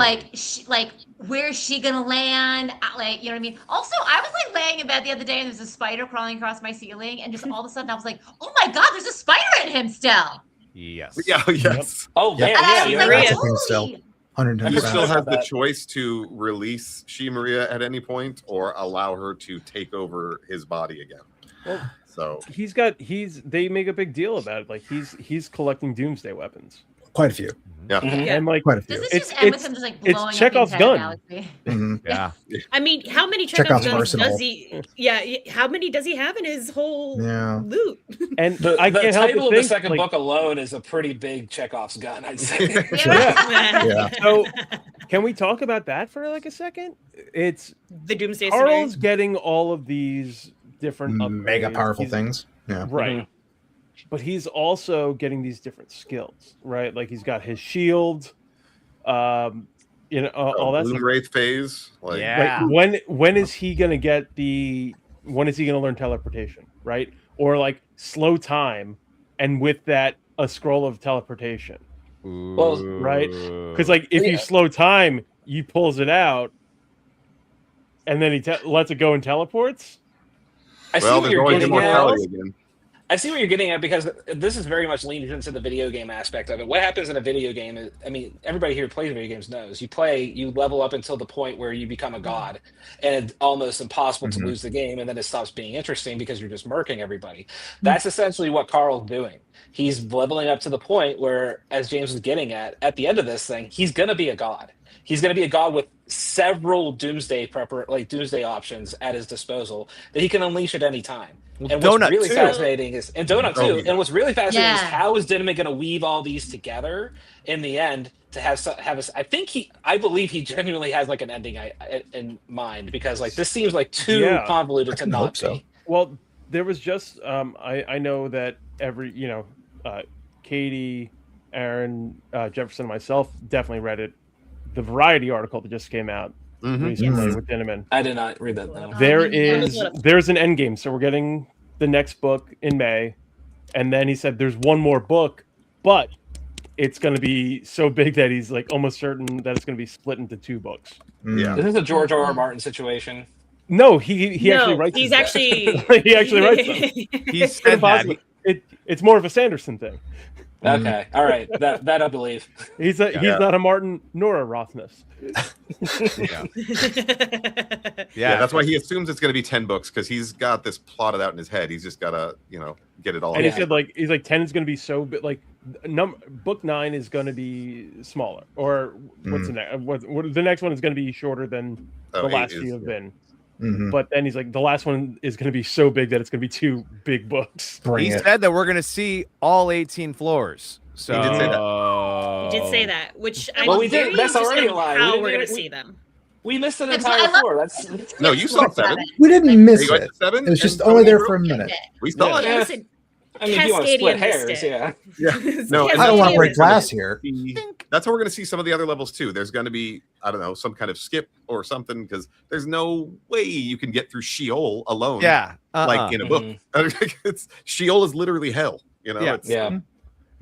like, where is she gonna land? Like, you know what I mean? Also, I was like laying in bed the other day, and there's a spider crawling across my ceiling, and just all of a sudden, I was like, oh my god, there's a spider in him still. Yes. Yeah, yes. Oh, Yep. man, And I yeah, was you're like, right. That's a thing still. holy. 110%. You still have the that. choice to release She Maria at any point or allow her to take over his body again. Well, So they make a big deal about it. Like he's collecting doomsday weapons. Quite a few. yeah. Yeah. And like Quite a Does few. this It's- just end with it's- him just like it's blowing up the Chekhov's entire gun. galaxy? Mhm. Yeah. I mean, how many Chekhov's Chekhov's guns arsenal. does he? Yeah, how many does he have in his whole Yeah. loot? and The I can't help title but of the think, second like, book alone is a pretty big Chekhov's gun, I'd say. Yeah. So can we talk about that for like a second? It's The Doomsday Carl's Scenario. getting all of these different Mega upgrades. powerful He's- things. Yeah. Right. But he's also getting these different skills, right? Like he's got his shield, all that Bloom stuff. Wraith phase. Like, Yeah. Like when is he gonna when is he gonna learn teleportation, right? Or like slow time, and with that a scroll of teleportation, Well, right? Because like if Yeah. you slow time, he pulls it out, and then he lets it go and teleports. I see well, what there's you're always getting at. immortality again. I see what you're getting at, because this is very much leaned into the video game aspect of it. What happens in a video game is, I mean, everybody here who plays video games knows you level up until the point where you become a god, and it's almost impossible to lose the game, and then it stops being interesting because you're just murking everybody. That's essentially what Carl's doing. He's leveling up to the point where, as James was getting at the end of this thing, he's going to be a god. He's going to be a god with several doomsday options at his disposal that he can unleash at any time. Well, And what's Donut really too. fascinating is, and Donut too. Oh, yeah. And what's really fascinating is Yeah. how is Dinniman going to weave all these together in the end to have I believe he genuinely has like an ending in mind, because like this seems like too Yeah. convoluted to I not hope so. be. Well, there was just I know that Katie, Aaron, Jefferson, and myself definitely read it. The Variety article that just came out Mhm. recently Yes. with Dinniman. I did not read that though. There's an end game, so we're getting the next book in May, and then he said there's one more book, but it's going to be so big that he's like almost certain that it's going to be split into 2 books. Yeah. This is a George R. R. Martin situation. No, he actually writes. He's his book. actually he actually writes them. He said that. It's more of a Sanderson thing. Okay, all right, that I believe. He's not a Martin nor a Rothfuss. Yeah, that's why he assumes it's going to be 10 books, because he's got this plotted out in his head. He's just got to, get it all. And he out. said he's like 10 is going to be so big. Like book 9 is going to be smaller, or what's the next? What the next one is going to be shorter than the 8 last is, few have been. Mhm. But then he's like, the last one is going to be so big that it's going to be 2 big books. Bring He it. said that we're going to see all 18 floors. So He did say that. You did say that, which I'm Well, we did- very that's already interested a lie. in how We we're didn't- going to we- see them. We missed an That's entire what I love- floor. That's No, you saw 7. We didn't miss You guys it. at 7? It was just And only there we for a were- minute. We saw it. Yeah. Listen, I mean, if you want to split Cascadian missed hairs, it. yeah. Yeah. No, and I don't want to Cascadian break missed glass it. here. That's how we're going to see some of the other levels too. There's going to be, I don't know, some kind of skip or something, because there's no way you can get through Sheol alone. Yeah. Like in a book. It's Sheol is literally hell. Yeah. It's, Yeah.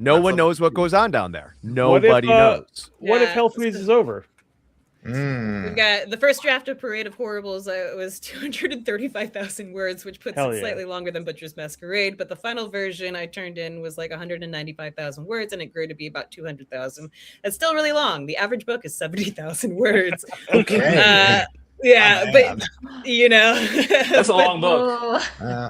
No That's one a- knows what goes on down there. What if, Nobody knows. What if Yeah. Hell freezes over? We've got the first draft of Parade of Horribles was 235,000 words, which puts Hell it yeah. slightly longer than Butcher's Masquerade. But the final version I turned in was like 195,000 words, and it grew to be about 200,000. That's still really long. The average book is 70,000 words. Okay. Yeah, but you know, That's a long book. Ooh.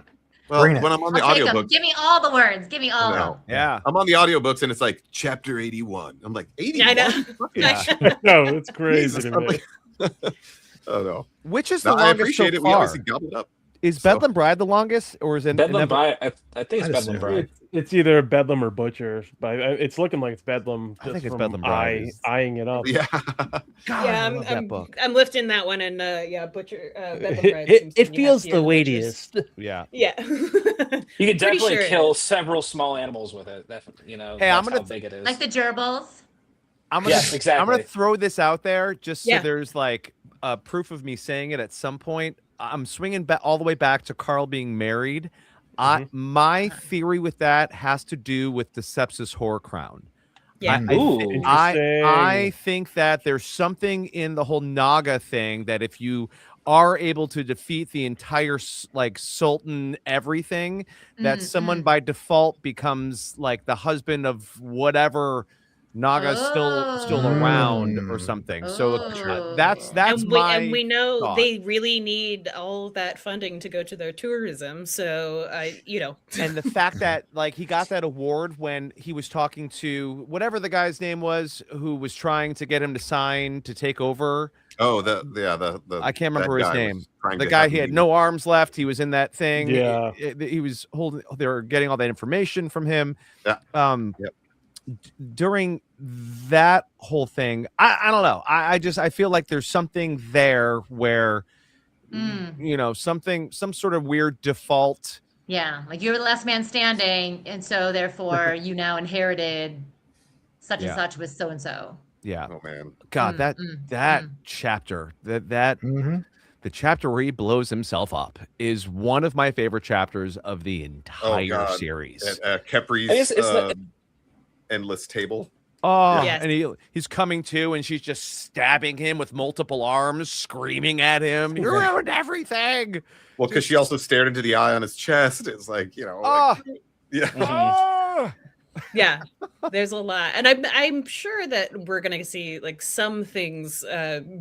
Well, Bring it. when I'm on the I'll take 'em. audiobook, Give me all the words. Give me all of them. Yeah. I'm on the audiobooks and it's like chapter 81. I'm like, 81? I know. Yeah. No, it's crazy Jesus, to I'm me. like- oh no. Which is the No, I longest appreciate so it. We far? obviously gobbled it up. Is So- Bedlam Bride the longest, or is it Bedlam Bride. I think it's I'd Bedlam assume. Bride. It's either Bedlam or Butcher, but it's looking like it's Bedlam. I think just it's from Bedlam Bride. eyeing it up. Yeah. God, Yeah, I love that book. I'm lifting that one, and yeah, Butcher. Bedlam Bride It seems when you have feels to the hear butchers. weightiest. Yeah. Yeah, You can Pretty definitely sure it kill is. several small animals with it. You know, Hey, I'm that's gonna how big it is. Like the gerbils. I'm gonna, Yes, exactly. I'm gonna throw this out there just so Yeah. there's like proof of me saying it at some point. I'm swinging back all the way back to Carl being married. My theory with that has to do with the sepsis whore crown. yeah. Ooh. I think that there's something in the whole Naga thing that if you are able to defeat the entire like Sultan everything, that someone by default becomes like the husband of whatever Naga's still around or something. So that's and we know thought. they really need all that funding to go to their tourism. So you know, and the fact that like he got that award when he was talking to whatever the guy's name was who was trying to get him to sign to take over. Oh, the I can't remember his name. The The guy, he had no arms left. He was in that thing. Yeah. He was holding. They were getting all that information from him. Yeah. During that whole thing, I don't know. I feel like there's something there where you know some sort of weird default. Yeah, like you were the last man standing, and so therefore you now inherited such and such with so and so. Yeah. Oh man. God, that chapter, the chapter where he blows himself up is one of my favorite chapters of the entire series. Kepri's endless table. Oh, Yes. and he's coming to, and she's just stabbing him with multiple arms, screaming at him. You ruined everything. Well, because she also stared into the eye on his chest. It's like, you know, yeah. yeah, there's a lot, and I'm sure that we're gonna see like some things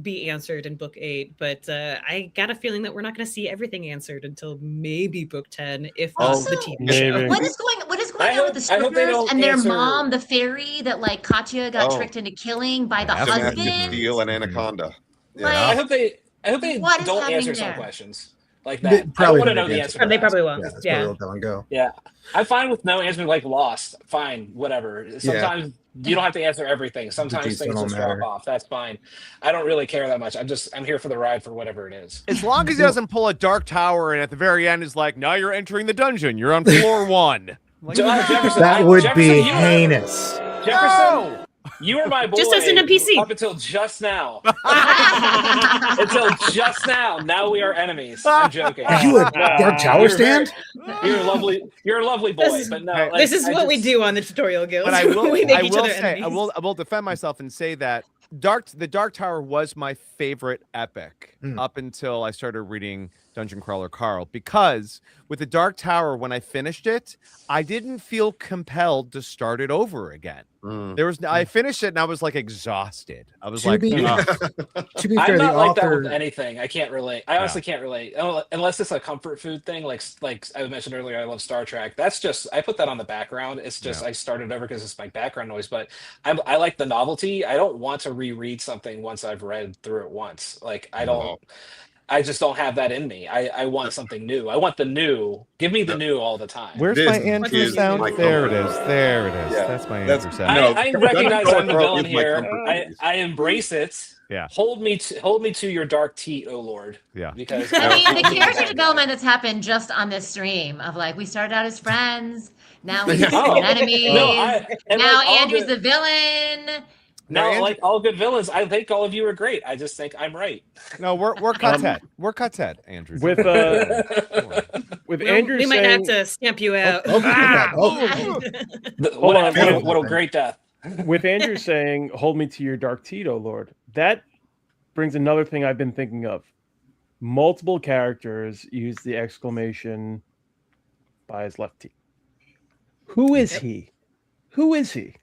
be answered in book 8, but I got a feeling that we're not gonna see everything answered until maybe book 10, if not the TV show. What is going on with the strippers and their mom, the fairy that like Katya got tricked into killing by the husband? Steel and Anaconda. Like, I hope they what is don't happening answer some there? questions like that. I don't want to know the answer. They probably will. Yeah, let that one go. Yeah, I'm fine with no answer. Like Lost, fine, whatever. Sometimes you don't have to answer everything. Sometimes things just drop off. That's fine. I don't really care that much. I'm here for the ride for whatever it is. As long as he doesn't pull a Dark Tower and at the very end is like, now you're entering the dungeon. You're on floor 1. Like, Jefferson, That would be you heinous. Jefferson, you were my boy. Just as an NPC. Up until just now. Until just now. Now we are enemies. I'm joking. Are you a Dark Tower stand? You're a lovely. You're a lovely boy. But no, like, This is what we do on the tutorial guild. But I will, we make I each will other say, enemies. I will defend myself and say that the Dark Tower was my favorite epic up until I started reading Dungeon Crawler Carl, because with the Dark Tower, when I finished it, I didn't feel compelled to start it over again. I finished it and I was like exhausted. I was like, to be fair, I'm the not like that author. with anything. I can't relate. I honestly can't relate unless it's a comfort food thing. Like I mentioned earlier, I love Star Trek. That's just I put that on the background. It's just I started over because it's my background noise. But I like the novelty. I don't want to reread something once I've read through it once. Like I don't. I just don't have that in me. I want something new. I want the new. Give me the new all the time. Where's my Andrew sound? There it is. There it is. Yeah. That's my Andrew sound. I recognize I'm the villain is my here. comfort I embrace it. Yeah. Hold me to your dark teat, oh Lord. Yeah. Because I mean, the character development that's happened just on this stream of like we started out as friends, now we're enemies. Now Andrew's the villain. No, like all good villains, I think all of you are great. I just think I'm right. No, we're cut We're cut Andrew. With Andrew we might saying, have to stamp you out. What a great death. with Andrew saying, "Hold me to your dark teat, O Lord." That brings another thing I've been thinking of. Multiple characters use the exclamation by his left teat. Who is he? Who is he?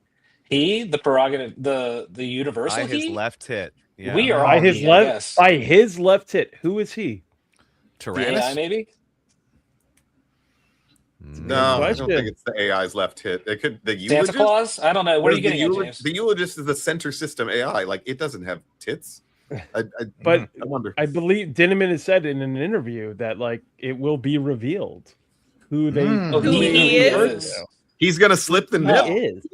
He, the prerogative, the universal By his he? left tit. Yeah. We are By all his me, I left, guess. by his left tit. Who is he? The AI, Tyrannus? maybe? No, I don't question. think it's the AI's left hit. It could the Santa eulogist. Claus? I don't know. What are you The getting at, James? The eulogist is the center system AI. Like it doesn't have tits. But I wonder. I believe Dinniman has said in an interview that like it will be revealed who they Oh, who they he refer is? to. He's gonna slip the He nip. is.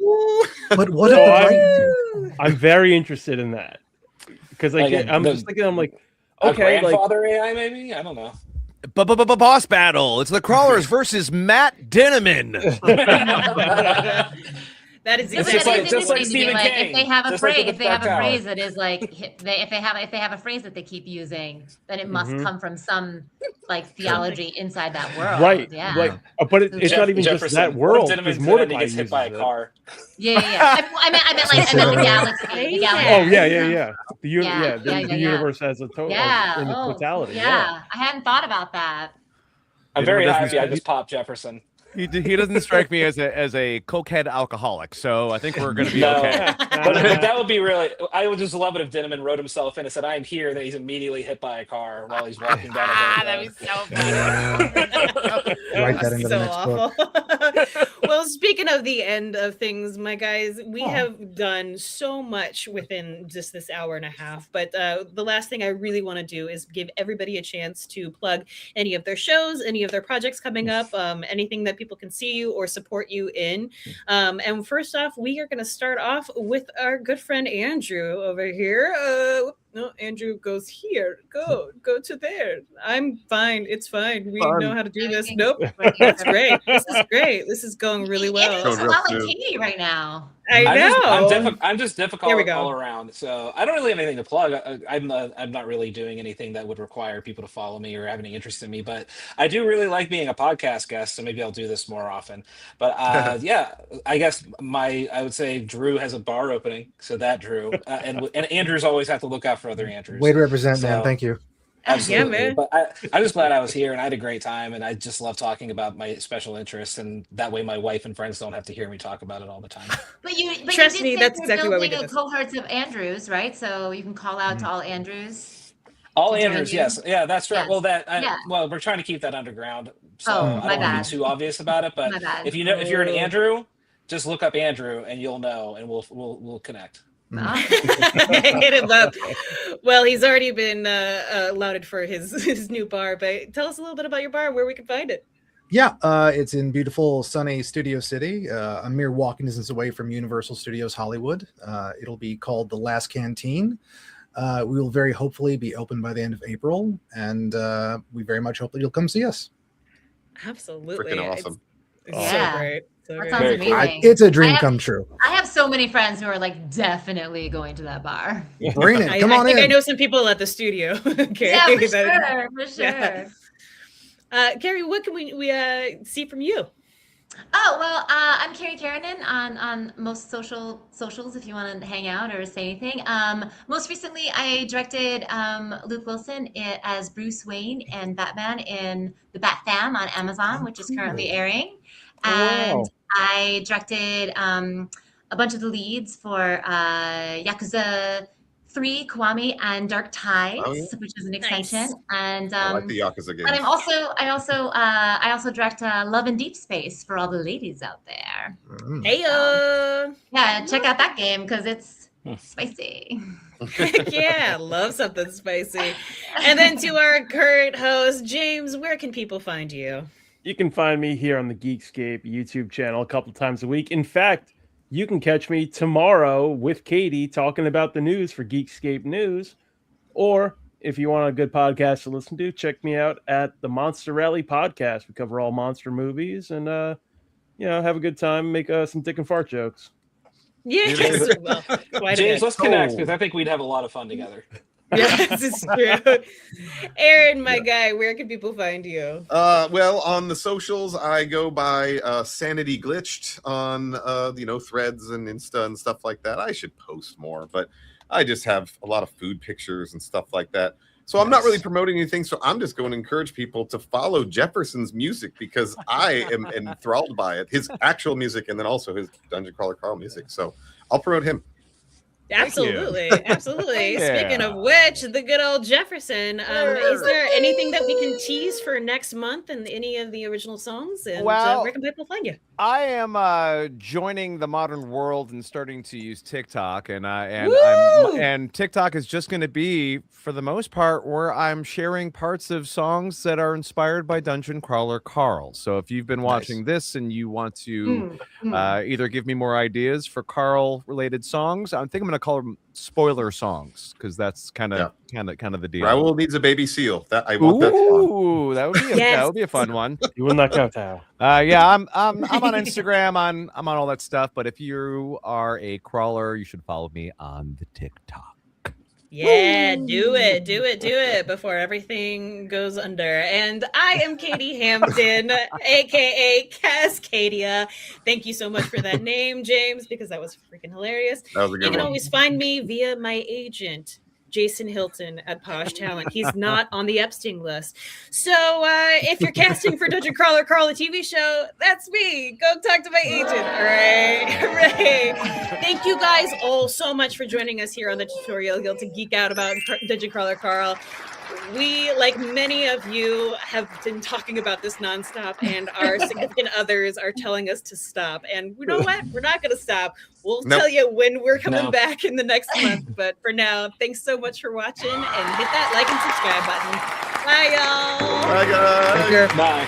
But what So if the right I'm very interested in that because like, Like I'm the- just thinking I'm like A okay like grandfather AI, maybe? I don't know. Boss battle. It's the Crawlers versus Matt Dinniman. That is It's exactly just like interesting to be Stephen like, King. if they have a Just like phrase, with if the they have Dark a Tower. phrase that is like, if they have a phrase that they keep using, then it must Mhm. come from some like theology inside that world. right Yeah. like but it's not even just that world What if because Dinniman's Mordecai gets hit by a uses it. car? Yeah. I meant the galaxy. The galaxy. Oh yeah the Yeah, yeah, the yeah. universe has a total Yeah. in its Oh, totality yeah. I hadn't thought about that. I'm Dinniman very doesn't happy I strike- just popped Jefferson. He doesn't strike me as a cokehead alcoholic, so I think we're going to be No. okay. But that would be really. I would just love it if Dinniman wrote himself in and said, "I'm here." Then he's immediately hit by a car while he's walking down a That'd be so Write that into the next book. book. Well, speaking of the end of things, my guys, we Oh. have done so much within just this hour and a half. But the last thing I really want to do is give everybody a chance to plug any of their shows, any of their projects coming up, anything that people can see you or support you in. And first off, we are going to start off with our good friend Andrew over here. No, Andrew goes here. Go to there. I'm fine. It's fine. We know how to do this. Nope. That's great. This is great. This is going really well. Andrew's a Going real lot like smooth. Katie right now. I know. I'm just There we difficult go. all around. So I don't really have anything to plug. I'm not really doing anything that would require people to follow me or have any interest in me. But I do really like being a podcast guest, so maybe I'll do this more often. But yeah, I guess I would say Drew has a bar opening, so that Drew and Andrews always have to look out for other Andrews. Way to represent, man. So- Thank you. Absolutely. Yeah, man. But I'm just glad I was here and I had a great time, and I just love talking about my special interests, and that way my wife and friends don't have to hear me talk about it all the time. But you Trust did me, say that's you're exactly why we building did a this. cohorts of Andrews, right? So you can call out to all Andrews. All To join Andrews, you? yes, yeah, that's right. Yes. Well, Yeah. well, we're trying to keep that underground, so Oh, I my don't want to bad. be too obvious about it. But My bad. if you're an Andrew, just look up Andrew and you'll know, and we'll connect. Hit him up. Well, he's already been lauded for his new bar, but tell us a little bit about your bar, where we can find it. Yeah, it's in beautiful, sunny Studio City, a mere walking distance away from Universal Studios Hollywood. It'll be called The Last Canteen. We will very hopefully be open by the end of April, and we very much hope that you'll come see us. Absolutely. Freaking awesome. It's Yeah. so great. So That great. sounds Very cool. amazing. It's a dream I have- come true. I have so many friends who are like definitely going to that bar. Bring it. Come I on think I in. know some people at the studio. Okay. Yeah, for That- sure, for sure. Yeah. Carrie, what can we see from you? Oh well, I'm Carrie Karanen on most socials if you want to hang out or say anything. Most recently, I directed Luke Wilson as Bruce Wayne and Batman in The Bat Fam on Amazon, which is currently airing. And wow. I directed a bunch of the leads for Yakuza 3, Kiwami, and Dark Tides, Oh, yeah. which is an Nice. extension. And I like the Yakuza games. and I also direct Love and Deep Space for all the ladies out there. Mm. Hey, Yeah, check out that game because it's spicy. yeah, love something spicy. And then to our current host, James, where can people find you? You can find me here on the Geekscape YouTube channel a couple times a week. In fact, you can catch me tomorrow with Katie talking about the news for Geekscape News. Or if you want a good podcast to listen to, check me out at the Monster Rally Podcast. We cover all monster movies and, have a good time, make some dick and fart jokes. Yes, well, quite a James, bit. let's connect because I think we'd have a lot of fun together. Yes, it's true. Aaron, my guy, where can people find you? Well, on the socials, I go by Sanity Glitched on Threads and Insta and stuff like that. I should post more, but I just have a lot of food pictures and stuff like that. So I'm not really promoting anything. So I'm just going to encourage people to follow Jefferson's music because I am enthralled by it. His actual music and then also his Dungeon Crawler Carl music. So I'll promote him. Absolutely, absolutely. Yeah. Speaking of which, the good old Jefferson. Is there anything that we can tease for next month and any of the original songs? And Well, where can people find you? I am joining the modern world and starting to use TikTok, and TikTok is just going to be, for the most part, where I'm sharing parts of songs that are inspired by Dungeon Crawler Carl. So if you've been watching this and you want to either give me more ideas for Carl related songs, I think I'm going to call them spoiler songs, because that's kind of the deal. Raoul needs a baby seal. I want that song. Ooh, that would be a fun one. You will not kowtow. Yeah, I'm on Instagram. I'm on all that stuff. But if you are a crawler, you should follow me on the TikTok. Yeah, do it before everything goes under. And I am Katie Hampton, aka Cascadia. Thank you so much for that name, James, because that was freaking hilarious. That was a good You can one. always find me via my agent, Jason Hilton at Posh Talent. He's not on the Epstein list. So if you're casting for Dungeon Crawler Carl, a TV show, that's me. Go talk to my agent. All right. Hooray. Thank you guys all so much for joining us here on the Tutorial Guild to geek out about Dungeon Crawler Carl. We, like many of you, have been talking about this nonstop, and our significant others are telling us to stop. And you know what? We're not going to stop. We'll tell you when we're coming back in the next month. But for now, thanks so much for watching, and hit that like and subscribe button. Bye, y'all. Bye, guys. Bye.